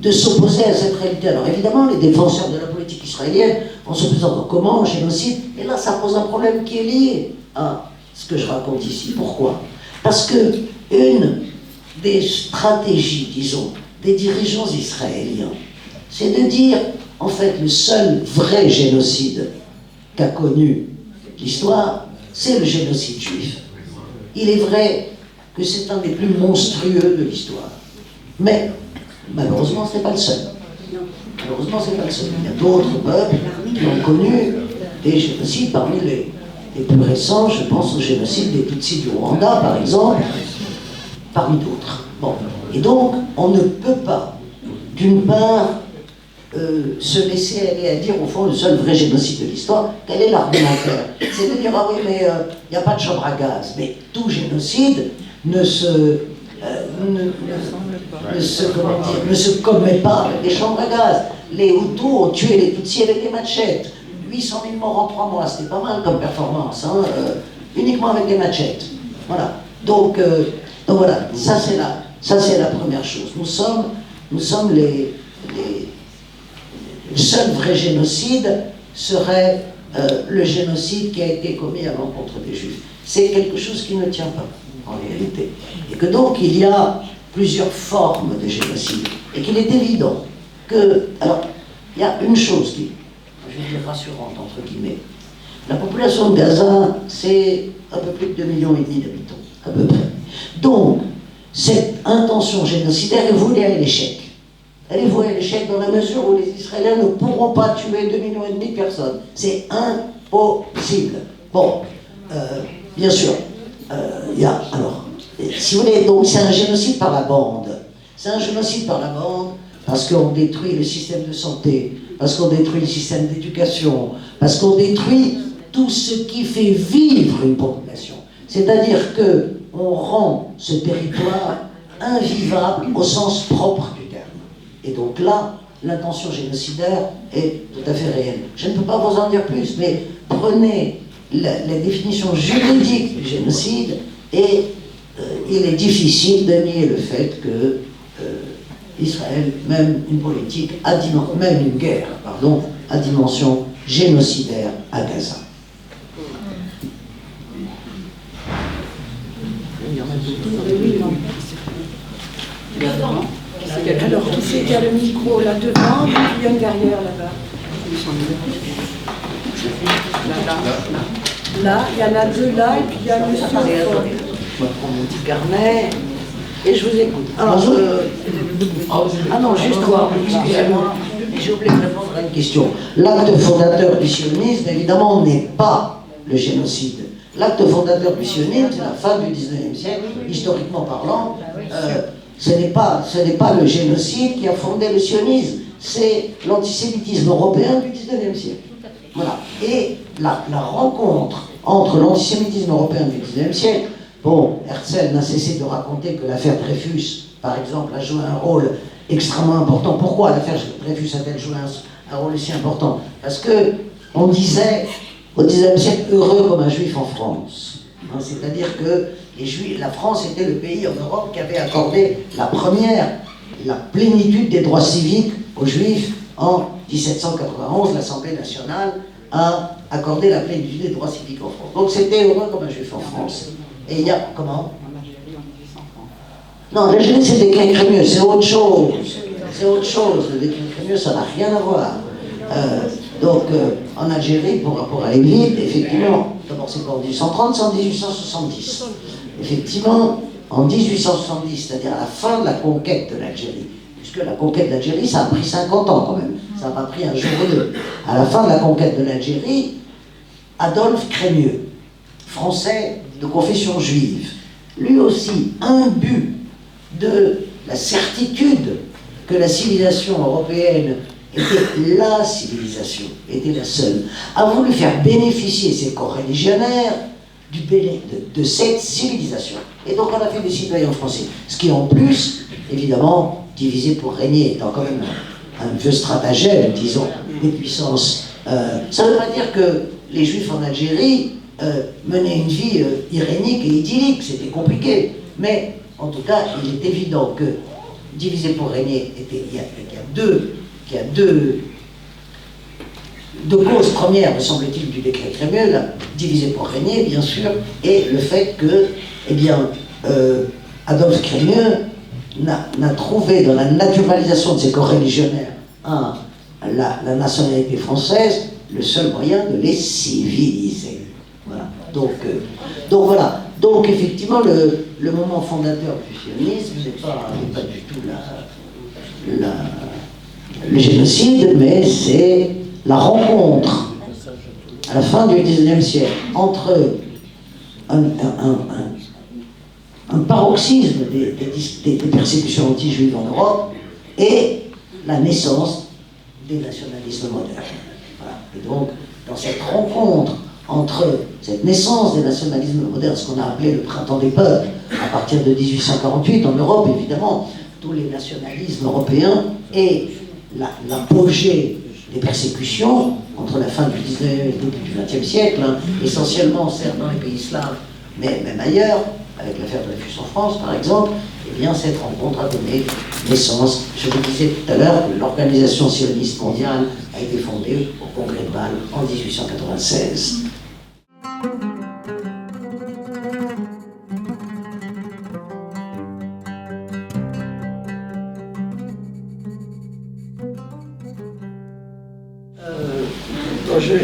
S4: de s'opposer à cette réalité. Alors évidemment, les défenseurs de la politique israélienne vont se poser comment un génocide, et là ça pose un problème qui est lié à ce que je raconte ici. Pourquoi? Parce que une des stratégies, disons, des dirigeants israéliens, c'est de dire, en fait, le seul vrai génocide qu'a connu l'histoire, c'est le génocide juif. Il est vrai que c'est un des plus monstrueux de l'histoire. Mais, malheureusement, ce n'est pas le seul. Malheureusement, ce n'est pas le seul. Il y a d'autres peuples qui ont connu des génocides. Parmi les plus récents, je pense au génocide des Tutsis du Rwanda, par exemple, parmi d'autres. Bon. Et donc, on ne peut pas, d'une part, se laisser aller à dire, au fond, le seul vrai génocide de l'histoire. Quel est l'argumentaire? C'est de dire, ah oui, mais il n'y a pas de chambre à gaz. Mais tout génocide ne se commet pas avec des chambres à gaz. Les Hutus ont tué les Tutsis avec des machettes. 800 000 morts en 3 mois, c'était pas mal comme performance, hein, uniquement avec des machettes. Voilà. Donc voilà, ça c'est la première chose. Nous sommes le seul vrai génocide serait le génocide qui a été commis à l'encontre des Juifs. C'est quelque chose qui ne tient pas, en réalité. Et que donc il y a plusieurs formes de génocide. Et qu'il est évident que... Alors, il y a une chose qui, je vais dire rassurante, entre guillemets. La population de Gaza, c'est un peu plus de 2,5 millions d'habitants, à peu près. Donc, cette intention génocidaire est vouée à l'échec. Elle est vouée à l'échec dans la mesure où les Israéliens ne pourront pas tuer 2,5 millions de personnes. C'est impossible. Bon, bien sûr, il y a... Alors, si vous voulez, donc c'est un génocide par la bande. C'est un génocide par la bande parce qu'on détruit le système de santé, parce qu'on détruit le système d'éducation, parce qu'on détruit tout ce qui fait vivre une population. C'est-à-dire qu'on rend ce territoire invivable au sens propre du terme. Et donc là, l'intention génocidaire est tout à fait réelle. Je ne peux pas vous en dire plus, mais prenez la définition juridique du génocide et il est difficile de nier le fait que Israël, même une politique, même une guerre, pardon, à dimension génocidaire à Gaza.
S5: Alors, qui c'est qui a le micro là devant, puis il y a une derrière là-bas. Là, il y en a deux là, et puis il y a monsieur.
S4: Je prends mon petit carnet et je vous écoute. Alors, ah non, juste quoi, excusez-moi, j'ai oublié de répondre à une question. L'acte fondateur du sionisme, évidemment, n'est pas le génocide. L'acte fondateur du sionisme, c'est la fin du 19e siècle, historiquement parlant. Ce n'est pas le génocide qui a fondé le sionisme, c'est l'antisémitisme européen du 19e siècle. Voilà. Et la rencontre entre l'antisémitisme européen du 19e siècle, bon, Herzl n'a cessé de raconter que l'affaire Dreyfus, par exemple, a joué un rôle extrêmement important. Pourquoi l'affaire Dreyfus a-t-elle joué un rôle aussi important? Parce que on disait au XIXe siècle heureux comme un juif en France. Hein, c'est-à-dire que la France était le pays en Europe qui avait accordé la plénitude des droits civiques aux juifs. En 1791, l'Assemblée nationale a accordé la plénitude des droits civiques en France. Donc c'était heureux comme un juif en France. Et il y a... Comment? Non, l'Algérie c'est des Crémieux, c'est autre chose. C'est autre chose. Les Crémieux, ça n'a rien à voir. Donc, en Algérie, pour aller vite, effectivement, d'abord c'est pas en 1830, c'est en 1870. Effectivement, en 1870, c'est-à-dire à la fin de la conquête de l'Algérie, puisque la conquête de l'Algérie, ça a pris 50 ans quand même, ça n'a pas pris un jour ou deux. À la fin de la conquête de l'Algérie, Adolphe Crémieux, français de confession juive, lui aussi imbu de la certitude que la civilisation européenne était la civilisation, était la seule, a voulu faire bénéficier ses coreligionnaires de cette civilisation. Et donc on a fait des citoyens français. Ce qui en plus, évidemment, diviser pour régner étant quand même un vieux stratagème, disons, des puissances. Ça ne veut pas dire que les Juifs en Algérie menaient une vie irénique et idyllique, c'était compliqué. Mais en tout cas, il est évident que diviser pour régner, il y a deux causes premières, me semble-t-il, du décret Crémieux, diviser pour régner, bien sûr, et le fait que, eh bien, Adolphe Crémieux n'a trouvé dans la naturalisation de ses coreligionnaires la nationalité française le seul moyen de les civiliser. Voilà. Donc voilà. Donc effectivement, le moment fondateur du sionisme n'est pas du tout le génocide, mais c'est la rencontre à la fin du XIXe siècle entre un paroxysme des persécutions anti-juives en Europe et la naissance des nationalismes modernes. Voilà. Et donc, dans cette rencontre entre cette naissance des nationalismes modernes, ce qu'on a appelé le printemps des peuples, à partir de 1848 en Europe, évidemment, tous les nationalismes européens, et l'apogée des persécutions entre la fin du 19e et le début du 20e siècle, essentiellement certes dans les pays slaves, mais même ailleurs, avec l'affaire de Dreyfus en France par exemple, eh bien cette rencontre a donné naissance. Je vous disais tout à l'heure que l'Organisation sioniste mondiale a été fondée au Congrès de Bâle en 1896.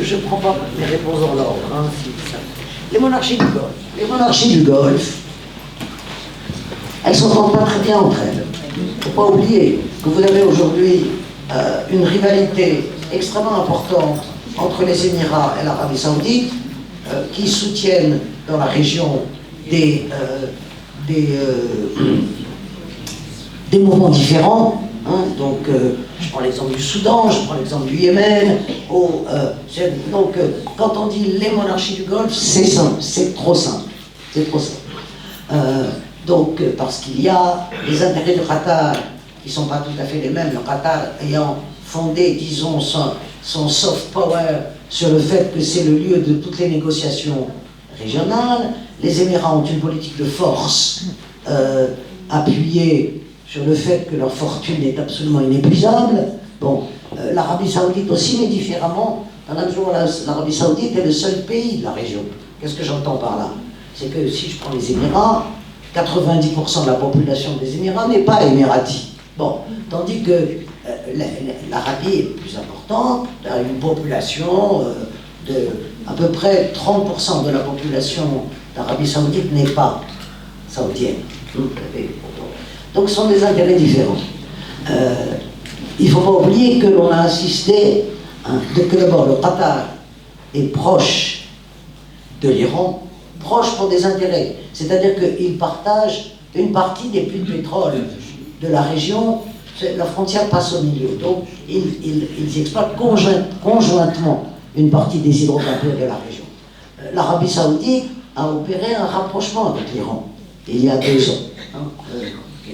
S4: Je ne prends pas les réponses dans l'ordre. Hein, les monarchies du Golfe. Les monarchies du Golfe, elles ne s'entendent pas très bien entre elles. Il ne faut pas oublier que vous avez aujourd'hui une rivalité extrêmement importante entre les Émirats et l'Arabie Saoudite, qui soutiennent dans la région des mouvements différents. Hein, donc, je prends l'exemple du Soudan, je prends l'exemple du Yémen. Donc, quand on dit les monarchies du Golfe, c'est simple, c'est trop simple. C'est trop simple. Donc, parce qu'il y a les intérêts du Qatar qui ne sont pas tout à fait les mêmes, le Qatar ayant fondé, disons, son soft power sur le fait que c'est le lieu de toutes les négociations régionales. Les Émirats ont une politique de force appuyée sur le fait que leur fortune est absolument inépuisable. Bon, l'Arabie Saoudite aussi, mais différemment, dans la mesure où l'Arabie Saoudite est le seul pays de la région. Qu'est-ce que j'entends par là? C'est que si je prends les Émirats, 90% de la population des Émirats n'est pas émirati. Bon, tandis que l'Arabie est plus importante, elle a une population de à peu près 30% de la population d'Arabie Saoudite n'est pas saoudienne. Donc ce sont des intérêts différents. Il ne faut pas oublier que l'on a assisté, que d'abord le Qatar est proche de l'Iran, proche pour des intérêts. C'est-à-dire qu'il partage une partie des puits de pétrole de la région, la frontière passe au milieu. Donc ils exploitent conjointement une partie des hydrocarbures de la région. L'Arabie Saoudite a opéré un rapprochement avec l'Iran il y a 2 ans.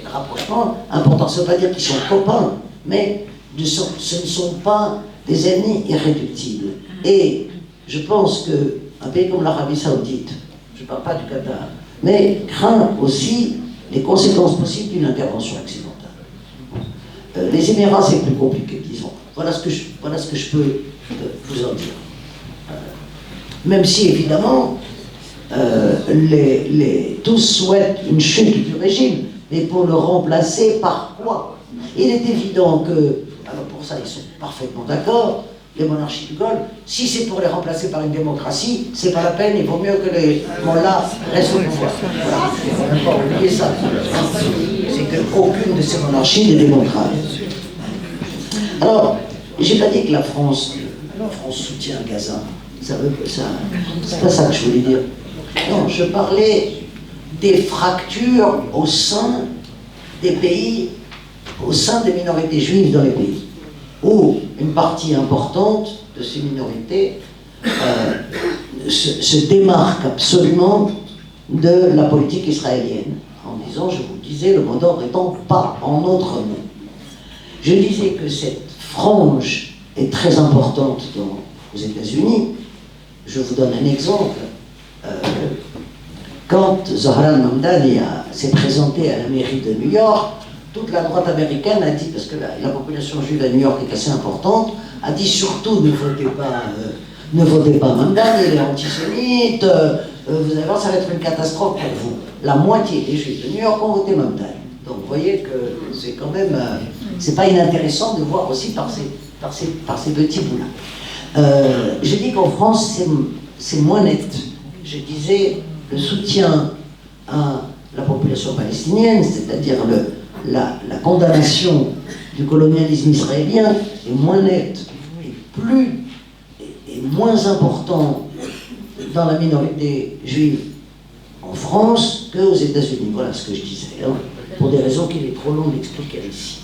S4: Un rapprochement important, ça ne veut pas dire qu'ils sont copains, mais ce ne sont pas des ennemis irréductibles. Et je pense qu'un pays comme l'Arabie Saoudite, je ne parle pas du Qatar, mais craint aussi les conséquences possibles d'une intervention accidentelle. Les Émirats, c'est plus compliqué, disons. Voilà ce que je peux vous en dire. Même si, évidemment, tous souhaitent une chute du régime, mais pour le remplacer par quoi? Il est évident que, alors pour ça ils sont parfaitement d'accord, les monarchies du Golfe, si c'est pour les remplacer par une démocratie, c'est pas la peine, il vaut mieux que les mollahs restent au pouvoir. Voilà, il ne faut même pas oublier ça. C'est qu'aucune de ces monarchies n'est démocrate. Alors, j'ai pas dit que la France soutient Gaza. C'est pas ça que je voulais dire. Non, je parlais des fractures au sein des pays, au sein des minorités juives dans les pays, où une partie importante de ces minorités se démarque absolument de la politique israélienne, en disant, je vous disais, le mot d'ordre étant pas en notre nom. Je disais que cette frange est très importante aux États-Unis. Je vous donne un exemple. Quand Zohran Mamdani s'est présenté à la mairie de New York, toute la droite américaine a dit, parce que la population juive à New York est assez importante, a dit surtout ne votez pas Mamdani, il est antisémite, vous allez voir, ça va être une catastrophe pour vous. La moitié des juifs de New York ont voté Mamdani. Donc vous voyez que c'est quand même, c'est pas inintéressant de voir aussi par ces petits bouts-là. Je dis qu'en France, c'est moins net. Je disais, le soutien à la population palestinienne, c'est-à-dire la condamnation du colonialisme israélien, est moins net et moins important dans la minorité juive en France qu'aux États-Unis. Voilà ce que je disais, hein, pour des raisons qu'il est trop long d'expliquer ici.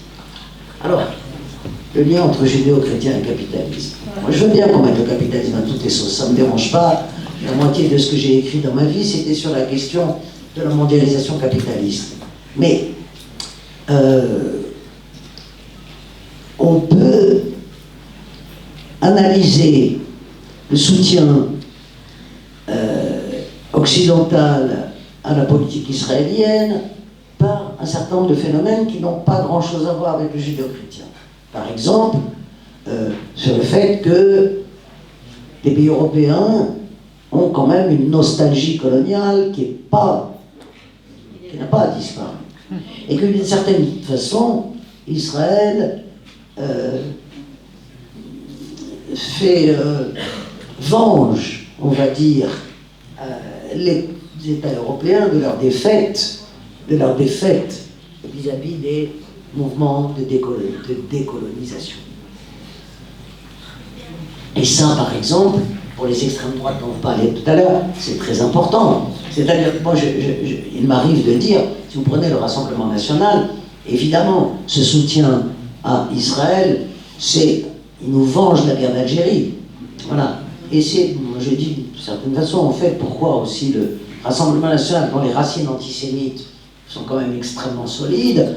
S4: Alors, le lien entre judéo-chrétien et capitalisme. Moi, je veux bien qu'on mette le capitalisme à toutes les sauces, ça ne me dérange pas. La moitié de ce que j'ai écrit dans ma vie, c'était sur la question de la mondialisation capitaliste. Mais on peut analyser le soutien occidental à la politique israélienne par un certain nombre de phénomènes qui n'ont pas grand-chose à voir avec le judéo-chrétien. Par exemple, sur le fait que les pays européens ont quand même une nostalgie coloniale qui n'a pas disparu. Et que d'une certaine façon, Israël venge, on va dire, les États européens de leur défaite vis-à-vis des mouvements de décolonisation. Et ça, par exemple, pour les extrêmes droites dont vous parliez tout à l'heure, c'est très important. C'est-à-dire, moi, il m'arrive de dire, si vous prenez le Rassemblement national, évidemment, ce soutien à Israël, il nous venge la guerre d'Algérie. Voilà. Et moi je dis, d'une certaine façon, en fait, pourquoi aussi le Rassemblement national, dont les racines antisémites sont quand même extrêmement solides,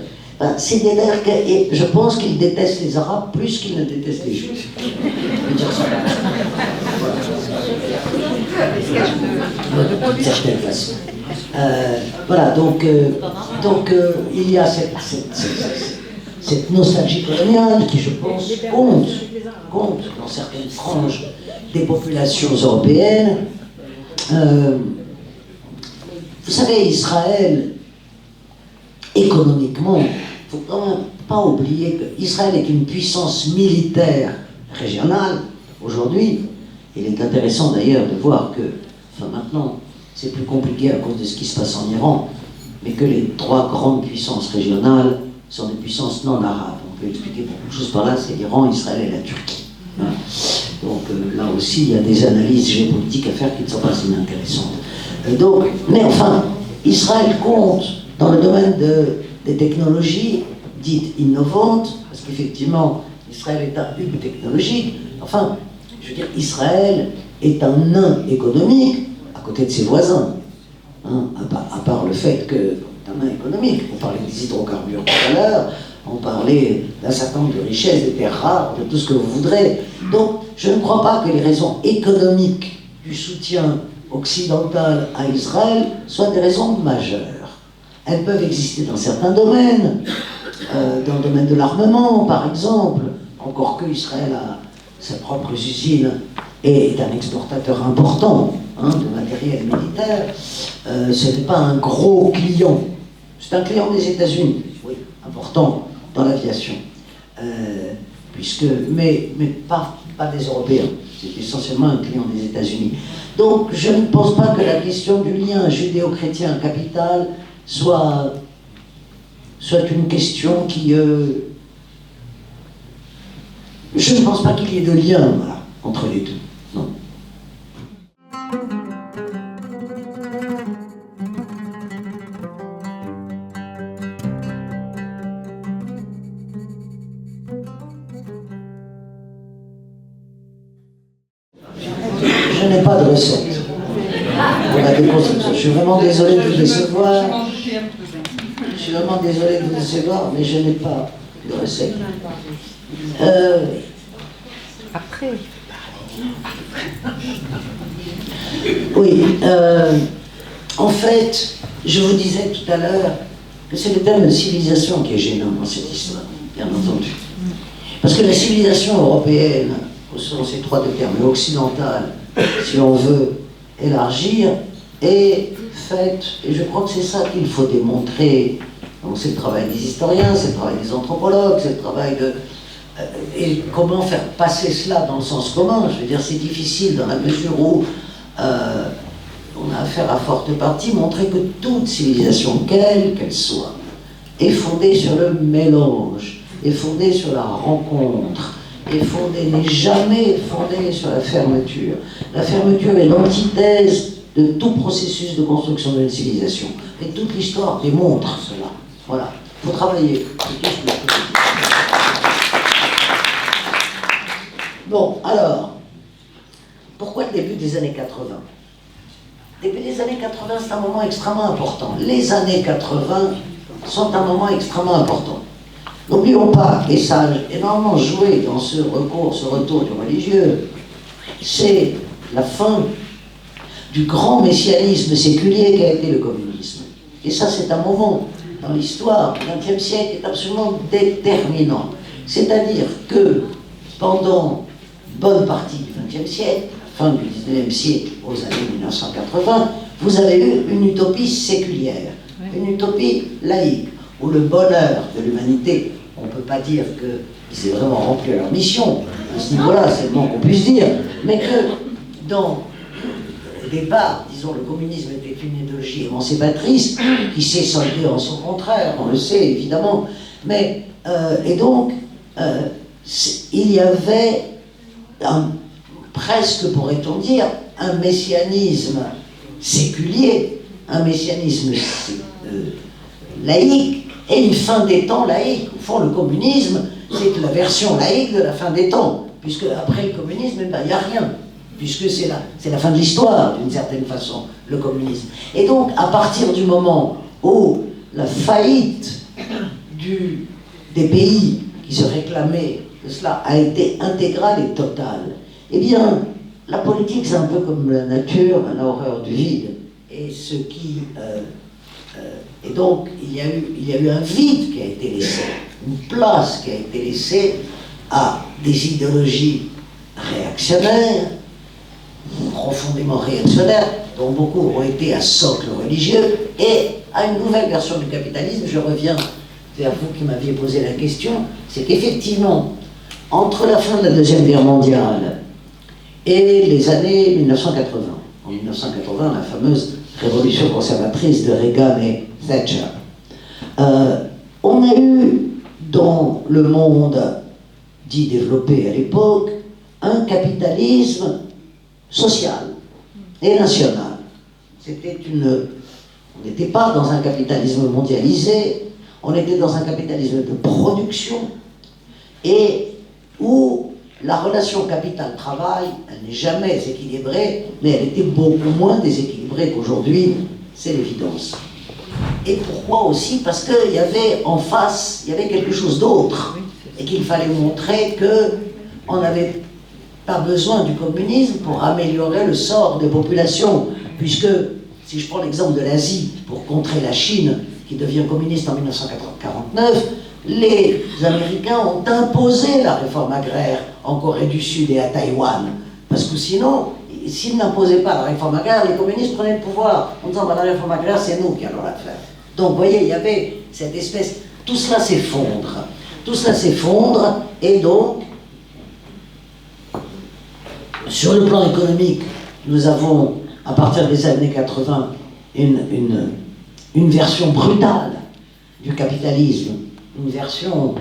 S4: c'est et je pense qu'ils détestent les Arabes plus qu'ils ne détestent les Juifs. Je veux dire ça. Voilà. D'une certaine façon. Voilà, donc il y a cette nostalgie coloniale qui, je pense, compte dans certaines franges des populations européennes. Vous savez, Israël, économiquement, il ne faut quand même pas oublier qu'Israël est une puissance militaire régionale aujourd'hui. Il est intéressant d'ailleurs de voir que, maintenant, c'est plus compliqué à cause de ce qui se passe en Iran, mais que les trois grandes puissances régionales sont des puissances non arabes. On peut expliquer beaucoup de choses par là, c'est l'Iran, Israël et la Turquie. Donc là aussi, il y a des analyses géopolitiques à faire qui ne sont pas inintéressantes. Mais enfin, Israël compte dans le domaine des technologies dites innovantes, parce qu'effectivement, Israël est un hub technologique. Enfin, je veux dire, Israël est un nain économique à côté de ses voisins. À part le fait que, un nain économique, on parlait des hydrocarbures tout à l'heure, on parlait d'un certain nombre de richesses, des terres rares, de tout ce que vous voudrez. Donc, je ne crois pas que les raisons économiques du soutien occidental à Israël soient des raisons majeures. Elles peuvent exister dans certains domaines, dans le domaine de l'armement, par exemple, encore que Israël a ses propres usines et est un exportateur important de matériel militaire. Ce n'est pas un gros client. C'est un client des États-Unis, oui, important dans l'aviation, mais pas des Européens. C'est essentiellement un client des États-Unis. Donc, je ne pense pas que la question du lien judéo-chrétien capital soit une question qui... je ne pense pas qu'il y ait de lien entre les deux. Non. pas de recette pour la déconstruction. Je suis vraiment désolé de vous décevoir. Je suis vraiment désolé de vous décevoir, mais je n'ai pas de recette.
S2: Après.
S4: Oui, en fait, je vous disais tout à l'heure que c'est le terme de civilisation qui est gênant dans cette histoire, bien entendu. Parce que la civilisation européenne, au sens étroit du terme, mais occidentale, si on veut élargir, est faite, et je crois que c'est ça qu'il faut démontrer. Donc c'est le travail des historiens, c'est le travail des anthropologues, c'est le travail de... et comment faire passer cela dans le sens commun. Je veux dire, c'est difficile dans la mesure où on a affaire à forte partie, montrer que toute civilisation, quelle qu'elle soit, est fondée sur le mélange, est fondée sur la rencontre, n'est jamais fondée sur la fermeture. La fermeture est l'antithèse de tout processus de construction d'une civilisation. Et toute l'histoire démontre cela. Voilà. Il faut travailler. C'est tout ce que je peux dire. Bon, alors, pourquoi le début des années 80 ? Le début des années 80, c'est un moment extrêmement important. Les années 80 sont un moment extrêmement important. N'oublions pas, et ça a énormément joué dans ce retour du religieux, c'est la fin du grand messianisme séculier qu'a été le communisme. Et ça, c'est un moment dans l'histoire du XXe siècle qui est absolument déterminant. C'est-à-dire que pendant une bonne partie du XXe siècle, fin du XIXe siècle aux années 1980, vous avez eu une utopie séculière, une utopie laïque, où le bonheur de l'humanité, on ne peut pas dire qu'ils aient vraiment rempli leur mission, à ce niveau-là, c'est le moins qu'on puisse dire, mais que dans au départ, disons, le communisme était une idéologie émancipatrice qui s'est soldée en son contraire, on le sait évidemment, mais, et donc, il y avait presque, pourrait-on dire, un messianisme séculier, un messianisme laïque, et une fin des temps laïque. Au fond, le communisme, c'est la version laïque de la fin des temps, puisque après le communisme, il n'y a rien, puisque c'est la fin de l'histoire, d'une certaine façon, le communisme. Et donc, à partir du moment où la faillite des pays qui se réclamaient de cela a été intégrale et totale, eh bien, la politique, c'est un peu comme la nature, elle a horreur du vide. Et et donc, il y a eu un vide qui a été laissé, une place qui a été laissée à des idéologies réactionnaires, profondément réactionnaires, dont beaucoup ont été à socle religieux, et à une nouvelle version du capitalisme. Je reviens vers vous qui m'aviez posé la question, c'est qu'effectivement, entre la fin de la Deuxième Guerre mondiale et les années 1980, en 1980, la fameuse révolution conservatrice de Reagan et Thatcher, on a eu dans le monde dit développé à l'époque un capitalisme social et national. On n'était pas dans un capitalisme mondialisé, on était dans un capitalisme de production et où la relation capital-travail, elle n'est jamais équilibrée, mais elle était beaucoup moins déséquilibrée qu'aujourd'hui, c'est l'évidence. Et pourquoi aussi? Parce qu'il y avait en face, il y avait quelque chose d'autre, et qu'il fallait montrer qu'on n'avait pas besoin du communisme pour améliorer le sort des populations, puisque, si je prends l'exemple de l'Asie, pour contrer la Chine, qui devient communiste en 1949, les Américains ont imposé la réforme agraire en Corée du Sud et à Taïwan. Parce que sinon, s'ils n'imposaient pas la réforme agraire, les communistes prenaient le pouvoir en disant la réforme agraire, c'est nous qui allons la faire. Donc, vous voyez, il y avait cette espèce... Tout cela s'effondre. Tout cela s'effondre, et donc, sur le plan économique, nous avons, à partir des années 80, une version brutale du capitalisme, une version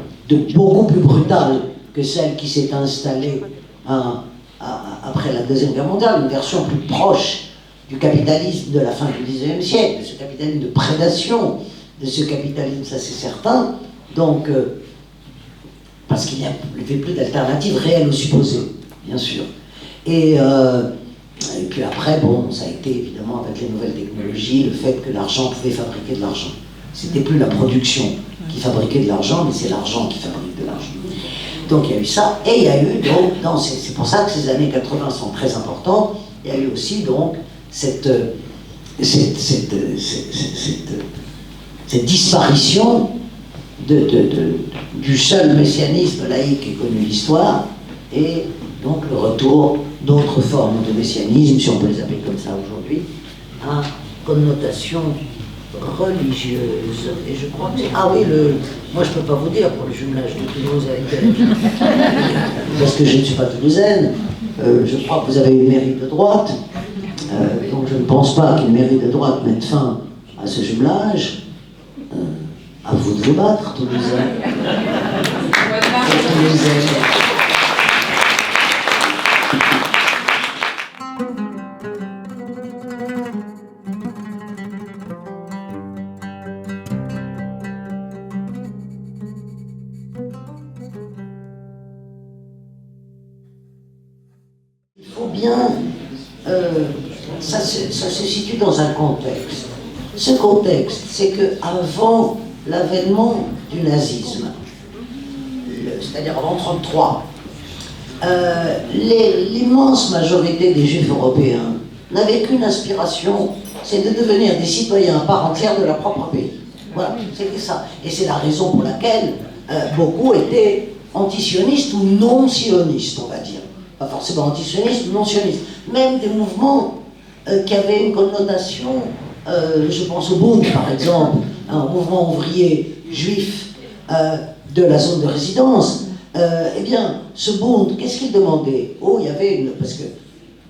S4: beaucoup plus brutale que celle qui s'est installée après la Deuxième Guerre mondiale, une version plus proche du capitalisme de la fin du XIXe siècle, de ce capitalisme de prédation, de ce capitalisme, ça c'est certain, donc, parce qu'il n'y avait plus d'alternative réelle ou supposée, bien sûr. Et Et puis après, bon, ça a été évidemment avec les nouvelles technologies, le fait que l'argent pouvait fabriquer de l'argent. C'était plus la production qui fabriquait de l'argent, mais c'est l'argent qui fabrique de l'argent. Donc il y a eu ça, et il y a eu donc, c'est pour ça que ces années 80 sont très importantes, il y a eu aussi donc cette disparition du seul messianisme laïque qui ait connu l'histoire, et donc le retour d'autres formes de messianisme, si on peut les appeler comme ça aujourd'hui, à connotation religieuse. Et je crois que c'est... Ah oui, moi je ne peux pas vous dire pour le jumelage de Toulouse avec parce que je ne suis pas toulousaine. Je crois que vous avez une mairie de droite, donc je ne pense pas qu'une mairie de droite mette fin à ce jumelage. À vous de vous battre, Toulousains. Il faut bien... ça se situe dans un contexte. Ce contexte, c'est qu'avant l'avènement du nazisme, c'est-à-dire avant 1933, l'immense majorité des Juifs européens n'avaient qu'une aspiration, c'est de devenir des citoyens à part entière de leur propre pays. Voilà, c'était ça. Et c'est la raison pour laquelle beaucoup étaient antisionistes ou non-sionistes, on va dire. Pas forcément antisionistes ou non-sionistes. Même des mouvements qui avaient une connotation, je pense au Bund par exemple, un mouvement ouvrier juif de la zone de résidence, eh bien, ce Bund, qu'est-ce qu'il demandait? Oh, il y avait une... Parce que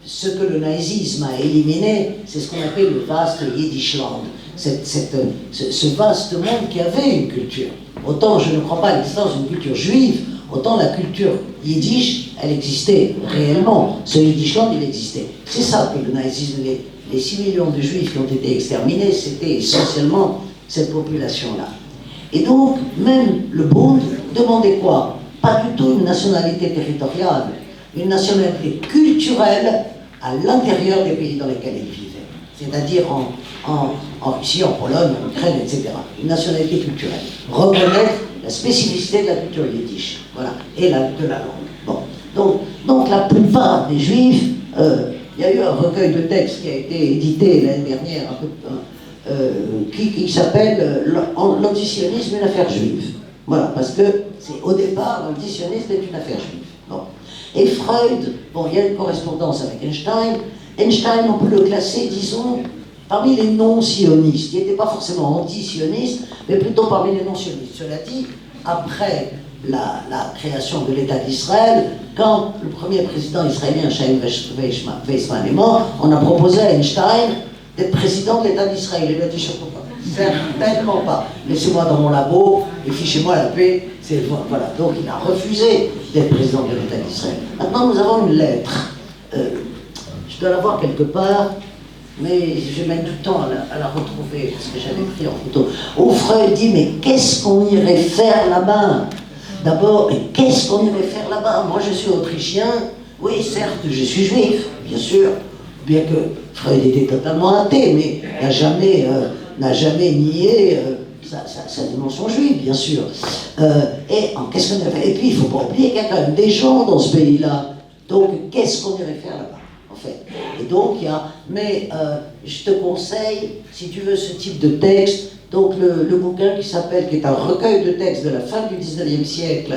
S4: ce que le nazisme a éliminé, c'est ce qu'on appelle le vaste Yiddishland, ce vaste monde qui avait une culture. Autant je ne crois pas à l'existence d'une culture juive, autant la culture yiddish, elle existait réellement. Ce Yiddishland, il existait. C'est ça que le nazisme, les 6 millions de juifs qui ont été exterminés, c'était essentiellement cette population-là. Et donc, même le Bund demandait quoi? Pas du tout une nationalité territoriale, une nationalité culturelle à l'intérieur des pays dans lesquels ils vivaient. C'est-à-dire en Russie, en Pologne, en Ukraine, etc. Une nationalité culturelle. Reconnaître la spécificité de la culture yiddish, voilà, et de la langue. Bon. Donc la plupart des juifs, il y a eu un recueil de textes qui a été édité l'année dernière, qui s'appelle L'antisionisme, une affaire juive. Voilà, parce que au départ, l'antisionisme est une affaire juive. Bon. Et Freud, bon, il y a une correspondance avec Einstein. Einstein, on peut le classer, disons, parmi les non-sionistes. Il n'était pas forcément anti-sioniste, mais plutôt parmi les non-sionistes. Cela dit, après la création de l'État d'Israël, quand le premier président israélien, Chaim Weizmann, est mort, on a proposé à Einstein d'être président de l'État d'Israël. Il a dit, je ne peux pas. Certainement pas. Laissez-moi dans mon labo et fichez-moi la paix. Voilà. Donc il a refusé d'être président de l'État d'Israël. Maintenant, nous avons une lettre. Je dois la voir quelque part, mais je vais mettre du temps à la retrouver, parce que j'avais pris en photo. Où Freud dit, mais qu'est-ce qu'on irait faire là-bas? D'abord, qu'est-ce qu'on irait faire là-bas? Moi, je suis autrichien. Oui, certes, je suis juif, bien sûr. Bien que Freud était totalement athée, mais n'a jamais nié sa dimension juive, bien sûr. Qu'est-ce qu'on irait faire? Et puis, il ne faut pas oublier qu'il y a quand même des gens dans ce pays-là. Donc, qu'est-ce qu'on irait faire là-bas, en fait? Et donc, il y a... Mais je te conseille, si tu veux ce type de texte, donc le bouquin qui est un recueil de textes de la fin du 19e siècle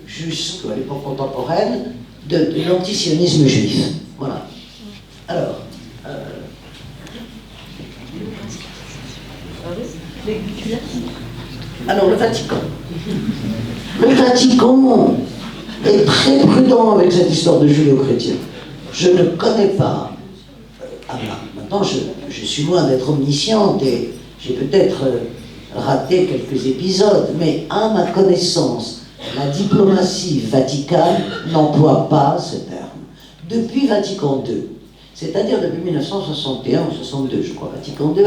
S4: jusqu'à l'époque contemporaine, de l'antisionisme juif. Voilà. Alors... Alors, le Vatican. Le Vatican est très prudent avec cette histoire de judéo-chrétien. Je ne connais pas... maintenant, je suis loin d'être omnisciente et j'ai peut-être raté quelques épisodes, mais à ma connaissance, la diplomatie vaticane n'emploie pas ce terme. Depuis Vatican II, c'est-à-dire depuis 1961 ou 62, je crois, Vatican II,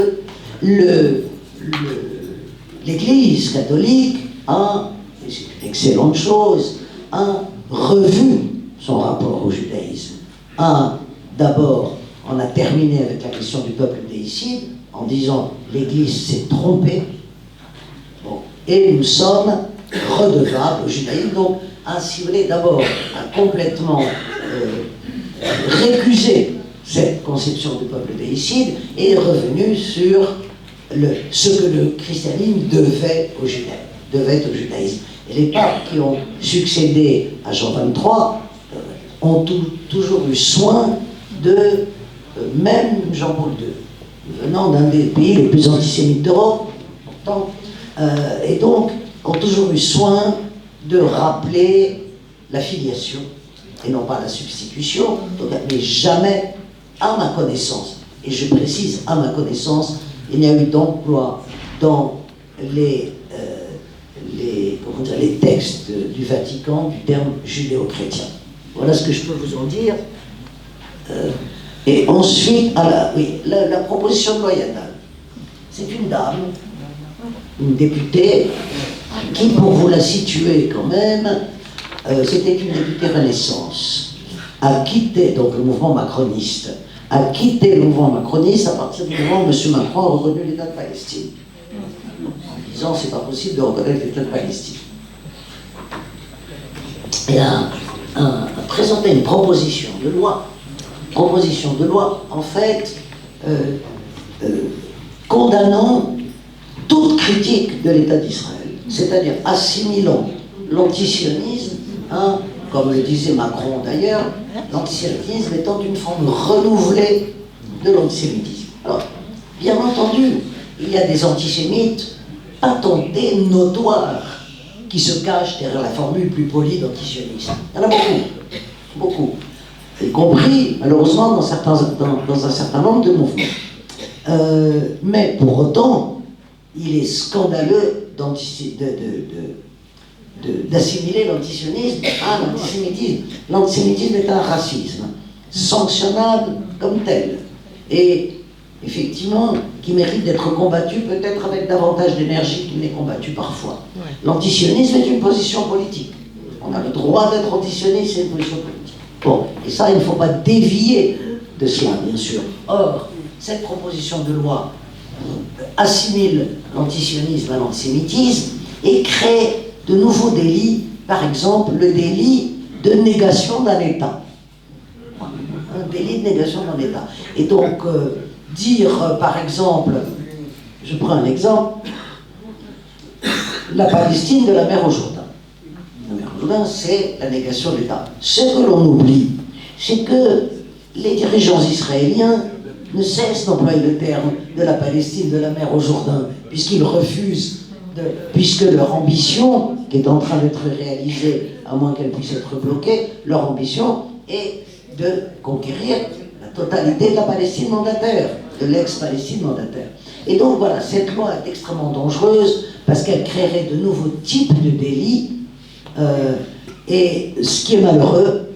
S4: l'Église catholique a, et c'est une excellente chose, a revu son rapport au judaïsme. A d'abord on a terminé avec la question du peuple déicide, en disant l'Église s'est trompée, bon, et nous sommes redevables au judaïsme. Donc, si vous voulez, d'abord, a complètement récusé cette conception du peuple déicide et est revenu sur ce que le christianisme devait au judaïsme. Et les papes qui ont succédé à Jean XXIII ont toujours eu soin de, même Jean-Paul II, venant d'un des pays les plus antisémites d'Europe, pourtant, et donc ont toujours eu soin de rappeler la filiation et non pas la substitution, mais jamais, à ma connaissance, et je précise à ma connaissance, il n'y a eu d'emploi dans les textes du Vatican du terme judéo-chrétien. Voilà ce que je peux vous en dire. Et ensuite, la proposition de loi Yadal. C'est une dame, une députée, qui, pour vous la situer quand même, c'était une députée Renaissance, a quitté, donc le mouvement macroniste, a quitté le mouvement macroniste à partir du moment où M. Macron a reconnu l'État de Palestine. En disant c'est pas possible de reconnaître l'État de Palestine. Et a présenté une proposition de loi en fait condamnant toute critique de l'État d'Israël, c'est-à-dire assimilant l'antisionisme, comme le disait Macron d'ailleurs, l'antisémitisme étant une forme renouvelée de l'antisémitisme. Alors, bien entendu, il y a des antisémites patentés, notoires, qui se cachent derrière la formule plus polie d'antisionisme. Il y en a beaucoup, y compris, malheureusement, dans un certain nombre de mouvements. Mais pour autant, il est scandaleux d'assimiler l'antisionisme à l'antisémitisme. L'antisémitisme est un racisme sanctionnable comme tel et effectivement qui mérite d'être combattu peut-être avec davantage d'énergie qu'il n'est combattu parfois. Ouais. L'antisionisme est une position politique. On a le droit d'être antisioniste, c'est une position politique. Bon, et ça il ne faut pas dévier de cela bien sûr. Or, cette proposition de loi assimile l'antisionisme à l'antisémitisme et crée de nouveaux délits, par exemple le délit de négation d'un État. Un délit de négation d'un État. Et donc, dire, par exemple, je prends un exemple, la Palestine de la mer au Jourdain. La mer au Jourdain, c'est la négation de l'État. Ce que l'on oublie, c'est que les dirigeants israéliens ne cessent d'employer le terme de la Palestine de la mer au Jourdain, puisqu'ils refusent puisque leur ambition, qui est en train d'être réalisée, à moins qu'elle puisse être bloquée, leur ambition est de conquérir la totalité de la Palestine mandataire, de l'ex-Palestine mandataire. Et donc voilà, cette loi est extrêmement dangereuse parce qu'elle créerait de nouveaux types de délits. Et ce qui est malheureux,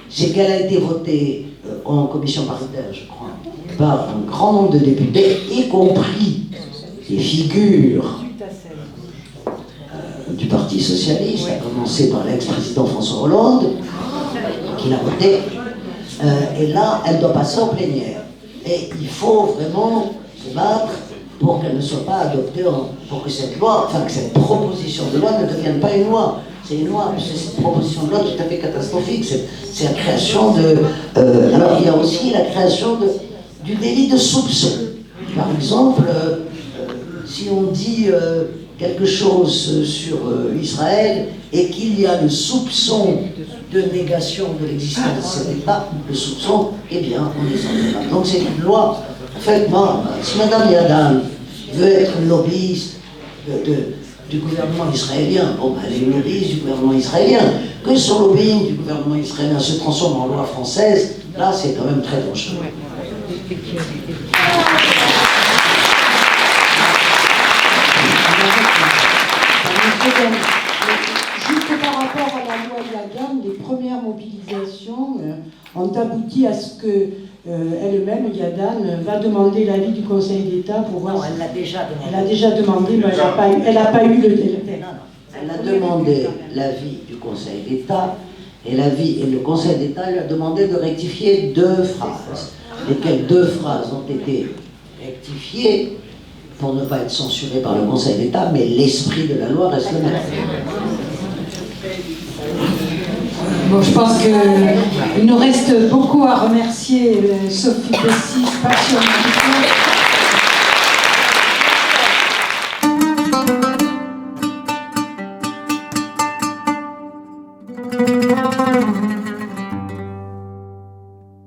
S4: c'est qu'elle a été votée en commission paritaire, je crois, par un grand nombre de députés, y compris des figures du Parti Socialiste, à commencer par l'ex-président François Hollande, qui l'a voté, et là, elle doit passer en plénière. Et il faut vraiment se battre pour qu'elle ne soit pas adoptée, pour que cette loi, enfin que cette proposition de loi ne devienne pas une loi. C'est une loi, c'est cette proposition de loi tout à fait catastrophique. C'est la création de... alors, il y a aussi la création du délit de soupçon. Par exemple, si on dit quelque chose sur Israël et qu'il y a le soupçon de négation de l'existence de cet État, le soupçon, eh bien, on est sans débat. Donc c'est une loi. En fait, si Mme Yadal veut être une lobbyiste du gouvernement israélien, bon, elle est une lobbyiste du gouvernement israélien. Que son lobbying du gouvernement israélien se transforme en loi française, là, c'est quand même très dangereux.
S1: Juste par rapport à la loi Yadam, les premières mobilisations ont abouti à ce que elle-même, Yadam, va demander l'avis du Conseil d'État pour voir.
S4: Non, elle l'a déjà demandé.
S1: Elle a déjà demandé, mais elle n'a pas eu le délai.
S4: Elle a demandé l'avis du Conseil d'État et le Conseil d'État lui a demandé de rectifier 2 phrases. lesquelles 2 phrases ont été rectifiées pour ne pas être censurées par le Conseil d'État, mais l'esprit de la loi reste le même.
S1: Bon, je pense qu'il nous reste beaucoup à remercier Sophie Bessis, passionnée.